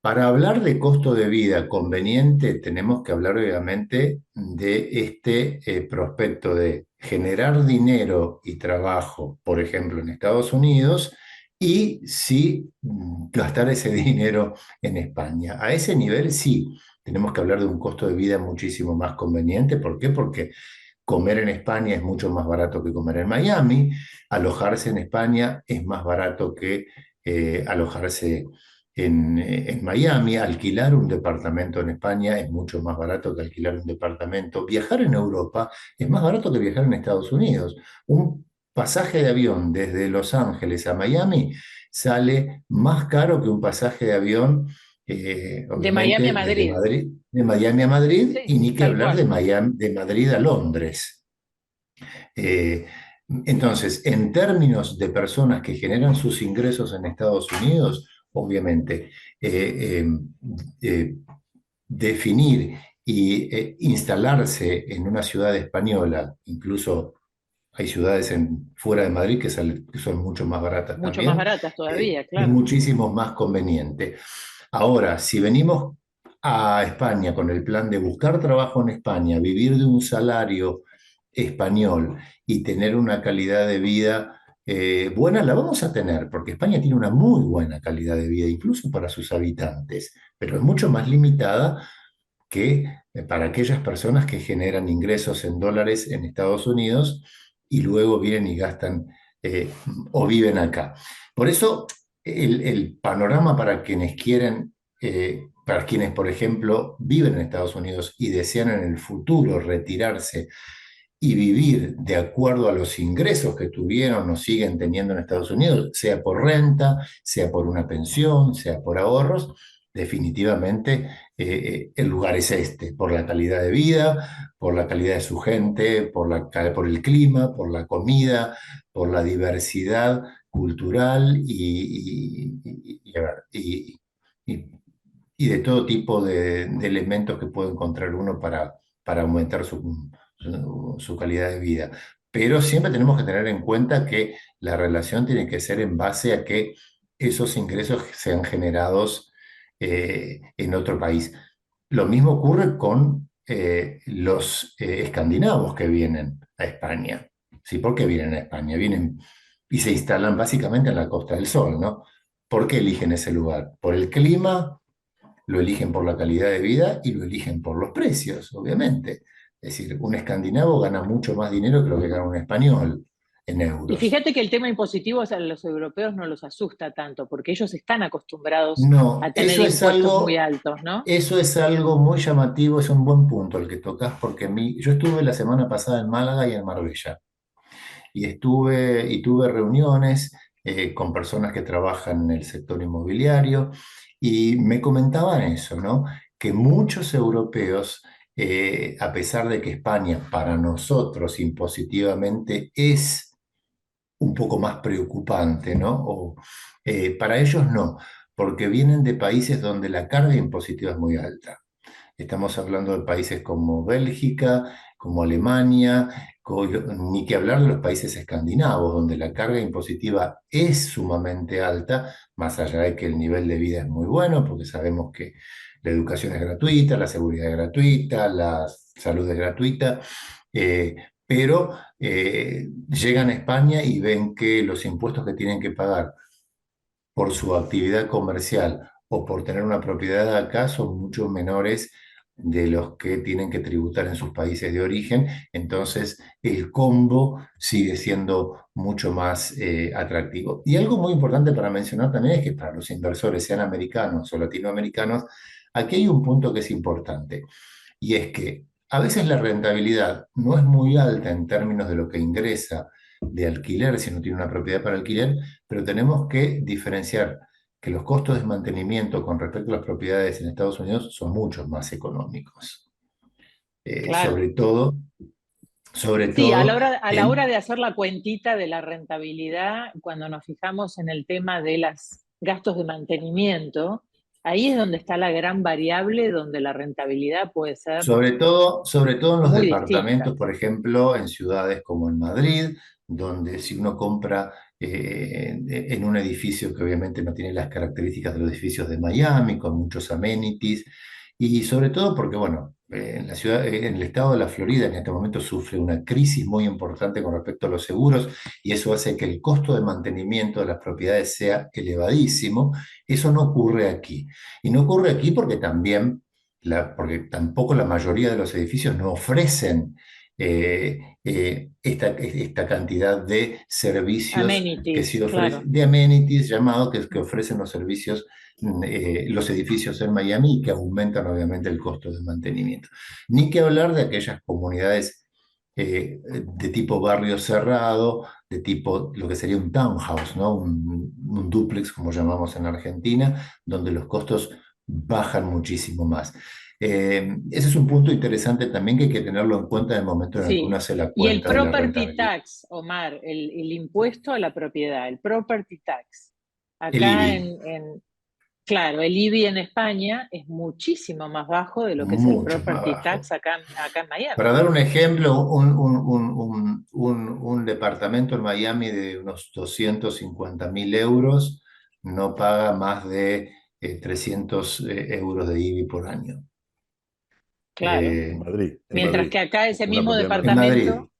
Para hablar de costo de vida conveniente, tenemos que hablar obviamente de este prospecto de generar dinero y trabajo, por ejemplo, en Estados Unidos, y sí gastar ese dinero en España. A ese nivel sí, tenemos que hablar de un costo de vida muchísimo más conveniente. ¿Por qué? Porque comer en España es mucho más barato que comer en Miami, alojarse en España es más barato que alojarse en Miami, alquilar un departamento en España es mucho más barato que alquilar un departamento. Viajar en Europa es más barato que viajar en Estados Unidos. Un pasaje de avión desde Los Ángeles a Miami sale más caro que un pasaje de avión, De Miami a obviamente, desde Madrid. Madrid, de Miami a Madrid, y Sí, ni que tal hablar de cual. Miami, de Madrid a Londres. Eh, entonces, en términos de personas que generan sus ingresos en Estados Unidos, obviamente, eh, eh, definir y instalarse en una ciudad española, incluso hay ciudades fuera de Madrid que son mucho más baratas Mucho más también, baratas todavía, es claro. muchísimo más conveniente. Ahora, si venimos a España con el plan de buscar trabajo en España, vivir de un salario español y tener una calidad de vida buena, la vamos a tener, porque España tiene una muy buena calidad de vida, incluso para sus habitantes, pero es mucho más limitada que para aquellas personas que generan ingresos en dólares en Estados Unidos y luego vienen y gastan eh, o viven acá. Por eso el panorama para quienes quieren, para quienes, por ejemplo, viven en Estados Unidos y desean en el futuro retirarse y vivir de acuerdo a los ingresos que tuvieron o siguen teniendo en Estados Unidos, sea por renta, sea por una pensión, sea por ahorros, definitivamente el lugar es este, por la calidad de vida, por la calidad de su gente, por el clima, por la comida, por la diversidad cultural y- y de todo tipo de elementos que puede encontrar uno para aumentar su calidad de vida. Pero siempre tenemos que tener en cuenta que la relación tiene que ser en base a que esos ingresos sean generados en otro país. Lo mismo ocurre con los escandinavos que vienen a España. ¿Sí? ¿Por qué vienen a España? Vienen y se instalan básicamente en la Costa del Sol, ¿no? ¿Por qué eligen ese lugar? ¿Por el clima? Lo eligen por la calidad de vida y lo eligen por los precios, obviamente. Es decir, un escandinavo gana mucho más dinero que lo que gana un español en Y euros. fíjate que el tema impositivo a los europeos no los asusta tanto, porque ellos están acostumbrados No, a tener impuestos muy altos, ¿no? eso es algo muy llamativo, es un buen punto el que tocas, porque yo estuve la semana pasada en Málaga y en Marbella, y tuve reuniones con personas que trabajan en el sector inmobiliario, y me comentaban eso, ¿no? Que muchos europeos, a pesar de que España para nosotros impositivamente es un poco más preocupante, ¿no? Para ellos no, porque vienen de países donde la carga impositiva es muy alta. Estamos hablando de países como Bélgica, como Alemania, ni que hablar de los países escandinavos, donde la carga impositiva es sumamente alta, más allá de que el nivel de vida es muy bueno, porque sabemos que la educación es gratuita, la seguridad es gratuita, la salud es gratuita, eh, pero llegan a España y ven que los impuestos que tienen que pagar por su actividad comercial o por tener una propiedad acá son mucho menores de los que tienen que tributar en sus países de origen. Entonces, el combo sigue siendo mucho más atractivo. Y algo muy importante para mencionar también es que para los inversores, sean americanos o latinoamericanos, aquí hay un punto que es importante, y es que a veces la rentabilidad no es muy alta en términos de lo que ingresa de alquiler si no tiene una propiedad para alquiler, pero tenemos que diferenciar que los costos de mantenimiento con respecto a las propiedades en Estados Unidos son mucho más económicos. Eh, Claro. sobre todo, sobre Sí, todo a la hora en, de hacer la cuentita de la rentabilidad, cuando nos fijamos en el tema de los gastos de mantenimiento, ahí es donde está la gran variable, donde la rentabilidad puede ser sobre todo en los muy distinta. departamentos, por ejemplo, en ciudades como en Madrid, donde si uno compra en un edificio que obviamente no tiene las características de los edificios de Miami, con muchos amenities, y sobre todo porque, bueno, en la ciudad, en el estado de la Florida en este momento sufre una crisis muy importante con respecto a los seguros, y eso hace que el costo de mantenimiento de las propiedades sea elevadísimo. Eso no ocurre aquí. Y no ocurre aquí porque también porque tampoco la mayoría de los edificios no ofrecen esta cantidad de servicios que Amenities, se ofrecen, claro. de amenities llamados que ofrecen los servicios, los edificios en Miami y que aumentan obviamente el costo de mantenimiento. Ni que hablar de aquellas comunidades de tipo barrio cerrado, de tipo lo que sería un townhouse, ¿no? Un dúplex, como llamamos en Argentina, donde los costos bajan muchísimo más. Ese es un punto interesante también que hay que tenerlo en cuenta en el momento en el que uno Sí. hace la Y el cuenta de la property rentabilidad. tax, Omar, el impuesto a la propiedad, el property tax. El Acá IBI, claro, el IBI en España es muchísimo más bajo de lo que es el mucho más property tax bajo. acá en Miami. Para dar un ejemplo, un departamento en Miami de unos 250.000 euros no paga más de 300 euros de IBI por año. Claro. En Eh, Madrid, en Mientras Madrid. que acá ese Una mismo propiedad en en Madrid. Madrid, departamento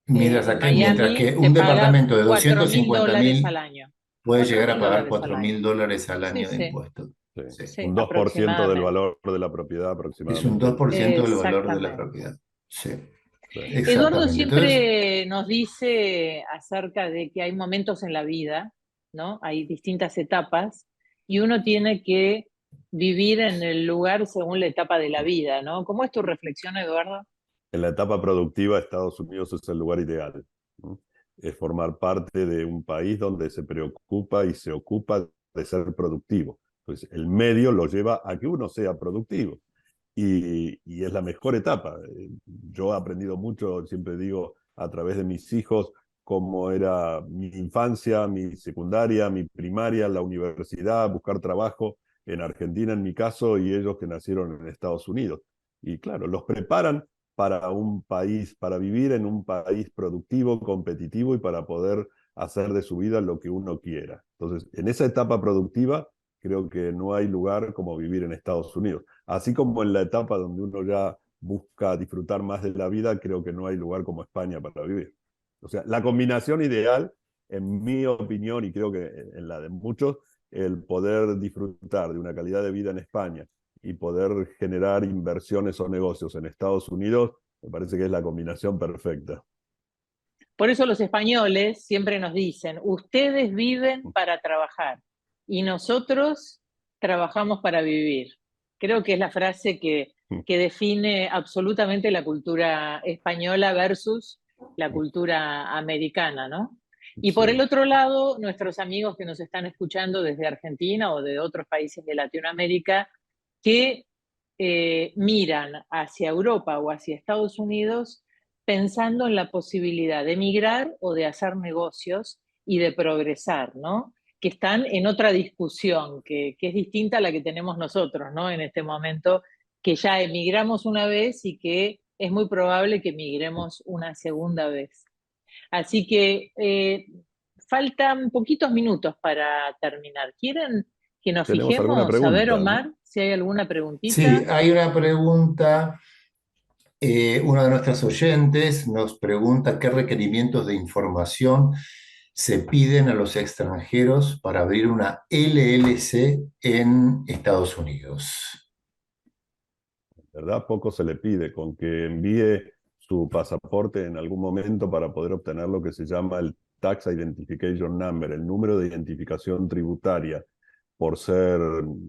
mientras Miami que te un paga $4.000 al departamento de 250.000 año. puede cuatro llegar a mil pagar dólares al cuatro año. mil dólares al Sí, año de sí, impuestos. Sí. Sí. sí, Un 2% del aproximadamente. valor de la propiedad Es un aproximadamente. 2% del valor de la Exactamente. propiedad. Sí, Sí. Eduardo exactamente. Entonces, siempre nos dice acerca de que hay momentos en la vida, ¿no? Hay distintas etapas y uno tiene que vivir en el lugar según la etapa de la vida, ¿no? ¿Cómo es tu reflexión, Eduardo? En la etapa productiva, Estados Unidos es el lugar ideal, ¿no? Es formar parte de un país donde se preocupa y se ocupa de ser productivo. Entonces, el medio lo lleva a que uno sea productivo. Y es la mejor etapa. Yo he aprendido mucho, siempre digo, a través de mis hijos, cómo era mi infancia, mi secundaria, mi primaria, la universidad, buscar trabajo en Argentina en mi caso, y ellos que nacieron en Estados Unidos. Y claro, los preparan para un país, para vivir en un país productivo, competitivo y para poder hacer de su vida lo que uno quiera. Entonces, en esa etapa productiva, creo que no hay lugar como vivir en Estados Unidos. Así como en la etapa donde uno ya busca disfrutar más de la vida, creo que no hay lugar como España para vivir. O sea, la combinación ideal, en mi opinión, y creo que en la de muchos, el poder disfrutar de una calidad de vida en España y poder generar inversiones o negocios en Estados Unidos, me parece que es la combinación perfecta. Por eso los españoles siempre nos dicen, ustedes viven para trabajar y nosotros trabajamos para vivir. Creo que es la frase que define absolutamente la cultura española versus la cultura americana, ¿no? Y por el Sí. otro lado, nuestros amigos que nos están escuchando desde Argentina o de otros países de Latinoamérica que miran hacia Europa o hacia Estados Unidos pensando en la posibilidad de emigrar o de hacer negocios y de progresar, ¿no? Que están en otra discusión, que es distinta a la que tenemos nosotros, ¿no? En este momento, que ya emigramos una vez y que es muy probable que emigremos una segunda vez. Así que faltan poquitos minutos para terminar. ¿Quieren que nos ¿Tenemos alguna fijemos? A ver, pregunta? Omar, si hay alguna sí, preguntita. hay una pregunta. Una de nuestras oyentes nos pregunta qué requerimientos de información se piden a los extranjeros para abrir una LLC en Estados Unidos. ¿Verdad? Poco se le pide, con que envíe su pasaporte en algún momento para poder obtener lo que se llama el Tax Identification Number, el número de identificación tributaria, por ser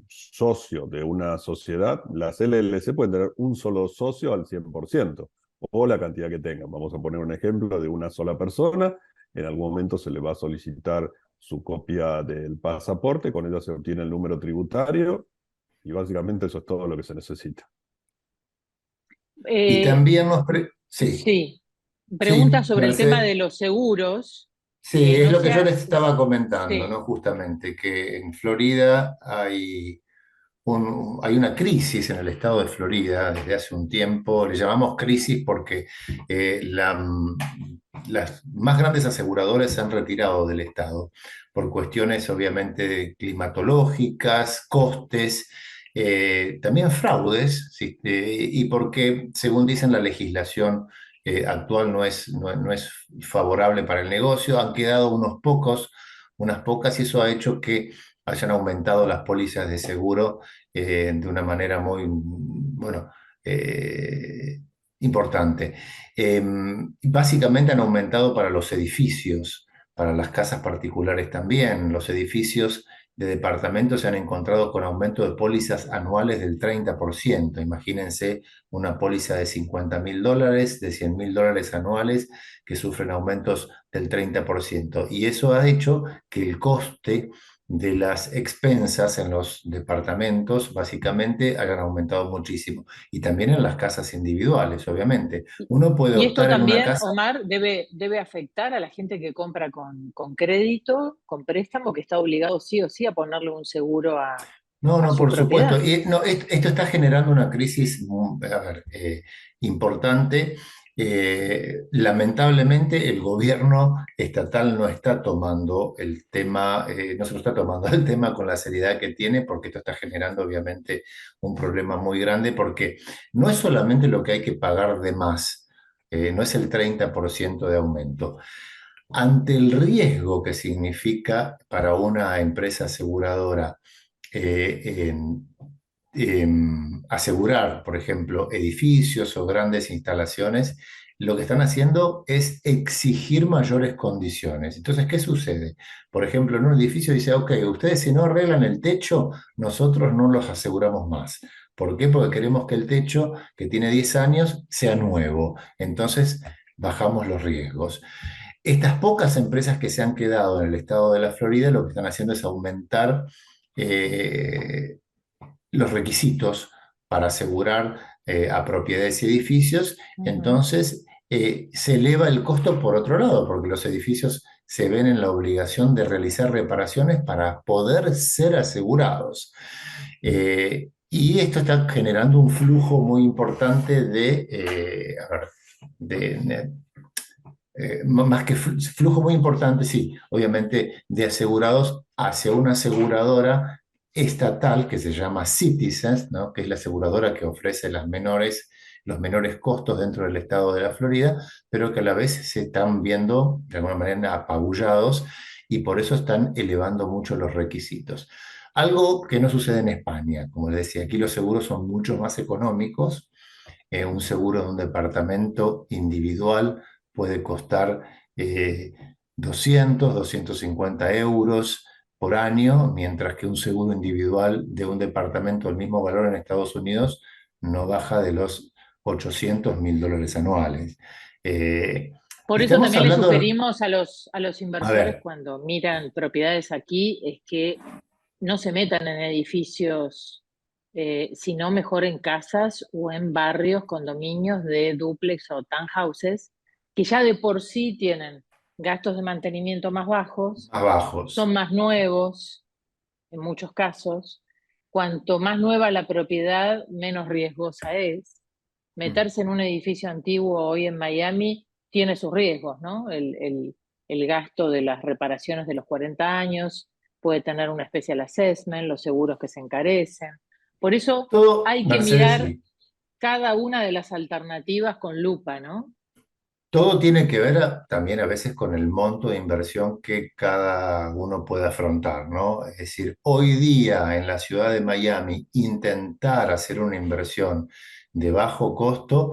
socio de una sociedad. Las LLC pueden tener un solo socio al 100%, o la cantidad que tengan. Vamos a poner un ejemplo de una sola persona. En algún momento se le va a solicitar su copia del pasaporte, con ella se obtiene el número tributario, y básicamente eso es todo lo que se necesita. Y Eh, también sí, sí, pregunta sí, sobre el tema Merced. de los seguros. Sí, es No lo que yo sea, les estaba comentando, sí, ¿no? Justamente, que en Florida hay una crisis en el estado de Florida desde hace un tiempo. Le llamamos crisis porque las más grandes aseguradoras se han retirado del estado por cuestiones obviamente climatológicas, costes, también fraudes, ¿sí? Y porque, según dicen, la legislación actual no es favorable para el negocio. Han quedado unas pocas, y eso ha hecho que hayan aumentado las pólizas de seguro de una manera muy, bueno, eh, importante. Básicamente han aumentado para los edificios, para las casas particulares también. Los edificios de departamentos se han encontrado con aumento de pólizas anuales del 30%. Imagínense una póliza de $50.000, de $100.000 anuales, que sufren aumentos del 30%. Y eso ha hecho que el coste de las expensas en los departamentos básicamente hayan aumentado muchísimo. Y también en las casas individuales, obviamente. Uno puede Y esto optar en una también, casa. Omar, debe afectar a la gente que compra con crédito, con préstamo, que está obligado sí o sí a ponerle un seguro No, a no, su por supuesto. propiedad. Y no, esto está generando una crisis, a ver, importante. Lamentablemente, el gobierno estatal no está tomando el tema, no se lo está tomando el tema con la seriedad que tiene, porque esto está generando, obviamente, un problema muy grande, porque no es solamente lo que hay que pagar de más, no es el 30% de aumento. Ante el riesgo que significa para una empresa aseguradora, en asegurar, por ejemplo, edificios o grandes instalaciones, lo que están haciendo es exigir mayores condiciones. Entonces, ¿qué sucede? Por ejemplo, en un edificio dice, ok, ustedes si no arreglan el techo, nosotros no los aseguramos más. ¿Por qué? Porque queremos que el techo, que tiene 10 años, sea nuevo. Entonces, bajamos los riesgos. Estas pocas empresas que se han quedado en el estado de la Florida lo que están haciendo es aumentar eh, los requisitos para asegurar a propiedades y edificios. Ujú. Entonces se eleva el costo por otro lado, porque los edificios se ven en la obligación de realizar reparaciones para poder ser asegurados. Y esto está generando un flujo muy importante de más que flujo muy importante, sí, obviamente, de asegurados hacia una aseguradora estatal que se llama Citizens, ¿no? Que es la aseguradora que ofrece los menores costos dentro del estado de la Florida, pero que a la vez se están viendo de alguna manera apabullados y por eso están elevando mucho los requisitos. Algo que no sucede en España, como les decía, aquí los seguros son mucho más económicos. Un seguro de un departamento individual puede costar 200, 250 € por año, mientras que un seguro individual de un departamento del mismo valor en Estados Unidos no baja de los 800.000 $ anuales. Eh, Por eso Estamos también le hablando, sugerimos a los a inversores ver, cuando miran propiedades aquí, es que no se metan en edificios, sino mejor en casas o en barrios, condominios de dúplex o townhouses, que ya de por sí tienen gastos de mantenimiento más bajos, más bajos. son más nuevos en muchos casos. Cuanto más nueva la propiedad, menos riesgosa es. Meterse en un edificio antiguo hoy en Miami tiene sus riesgos, ¿no? El gasto de las reparaciones de los 40 años, puede tener un special assessment, los seguros que se encarecen. Por eso Todo, hay que Mercedes, mirar sí. cada una de las alternativas con lupa, ¿no? Todo tiene que ver también a veces con el monto de inversión que cada uno puede afrontar, ¿no? Es decir, hoy día en la ciudad de Miami, intentar hacer una inversión de bajo costo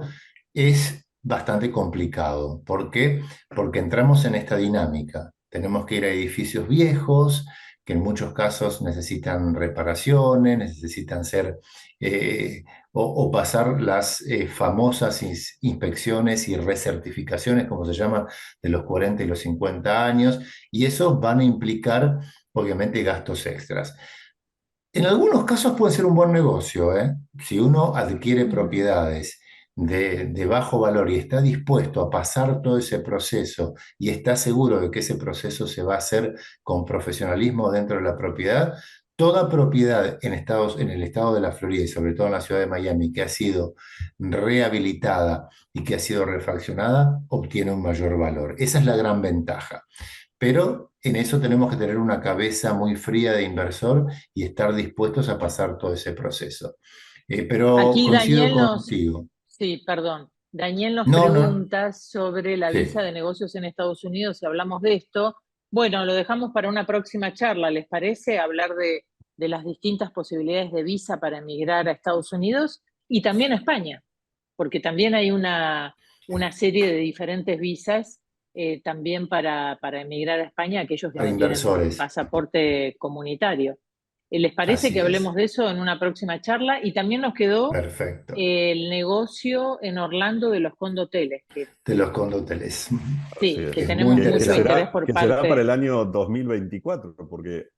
es bastante complicado. ¿Por qué? Porque entramos en esta dinámica. Tenemos que ir a edificios viejos, que en muchos casos necesitan reparaciones, necesitan ser eh, o pasar las famosas inspecciones y recertificaciones, como se llaman, de los 40 y los 50 años, y eso van a implicar, obviamente, gastos extras. En algunos casos puede ser un buen negocio, ¿eh? Si uno adquiere Ujú. propiedades de bajo valor y está dispuesto a pasar todo ese proceso y está seguro de que ese proceso se va a hacer con profesionalismo dentro de la propiedad, toda propiedad en el estado de la Florida y sobre todo en la ciudad de Miami que ha sido rehabilitada y que ha sido refaccionada, obtiene un mayor valor. Esa es la gran ventaja. Pero en eso tenemos que tener una cabeza muy fría de inversor y estar dispuestos a pasar todo ese proceso. Pero Aquí coincido Daniel nos, contigo. sí, perdón, Daniel nos No, no, pregunta sobre la visa sí. de negocios en Estados Unidos, si hablamos de esto. Bueno, lo dejamos para una próxima charla, ¿les parece? Hablar de las distintas posibilidades de visa para emigrar a Estados Unidos y también a España. porque también hay una serie de diferentes visas también para emigrar a España, aquellos que Para no tienen inversores. pasaporte comunitario. ¿Les parece Así que es. hablemos de eso en una próxima charla? Y también nos quedó Perfecto. el negocio en Orlando de los condoteles, que De los condoteles. sí, Así es. que Es tenemos muy Que mucho interesante. interés por será para parte. el año 2024, porque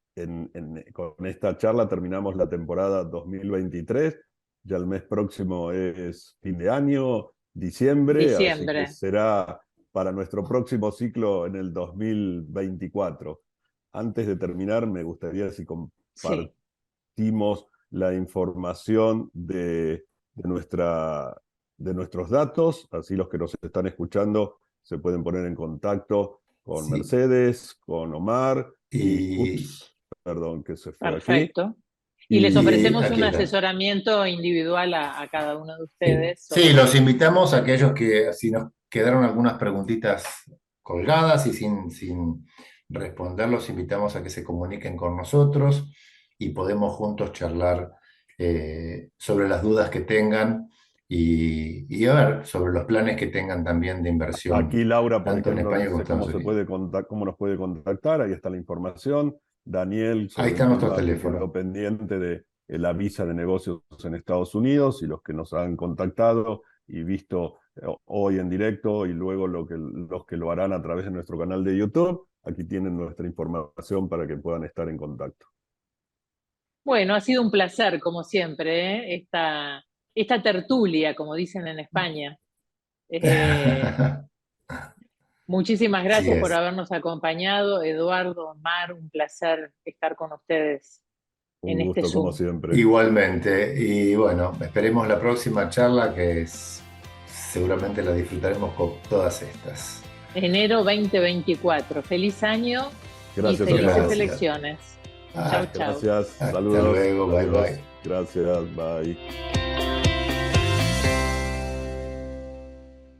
con esta charla terminamos la temporada 2023, ya el mes próximo es fin de año, diciembre, así que Diciembre. será para nuestro próximo ciclo en el 2024. Antes de terminar, me gustaría si Sí. compartimos la información de nuestros datos, así los que nos están escuchando se pueden poner en contacto con Sí. Mercedes, con Omar Y, perdón, que se fue aquí. Perfecto. Y les y ofrecemos aquí un está. asesoramiento individual a cada uno de Sí, ustedes. sí, los invitamos a aquellos que si nos quedaron algunas preguntitas colgadas y sin responder, los invitamos a que se comuniquen con nosotros y podemos juntos charlar sobre las dudas que tengan y a ver sobre los planes que tengan también de inversión, Aquí Laura, por tanto en ejemplo, España como en dice Estados Unidos. cómo nos puede contactar, ahí está la información. Daniel, Ahí sobre está el nuestro tema que teléfono. quedó pendiente de la visa de negocios en Estados Unidos, y los que nos han contactado y visto hoy en directo y luego los que lo harán a través de nuestro canal de YouTube, aquí tienen nuestra información para que puedan estar en contacto. Bueno, ha sido un placer, como siempre, esta tertulia, como dicen en España. Muchísimas Así gracias por es. habernos acompañado, Eduardo, Omar, un placer estar con ustedes Un en este gusto como Zoom. siempre. Igualmente, y bueno, esperemos la próxima charla seguramente la disfrutaremos con todas estas. Enero 2024. Feliz año Gracias y a felices todos. elecciones. Ah, Chau, chau. Gracias, Hasta saludos. luego, bye Saludos. bye. Gracias, bye.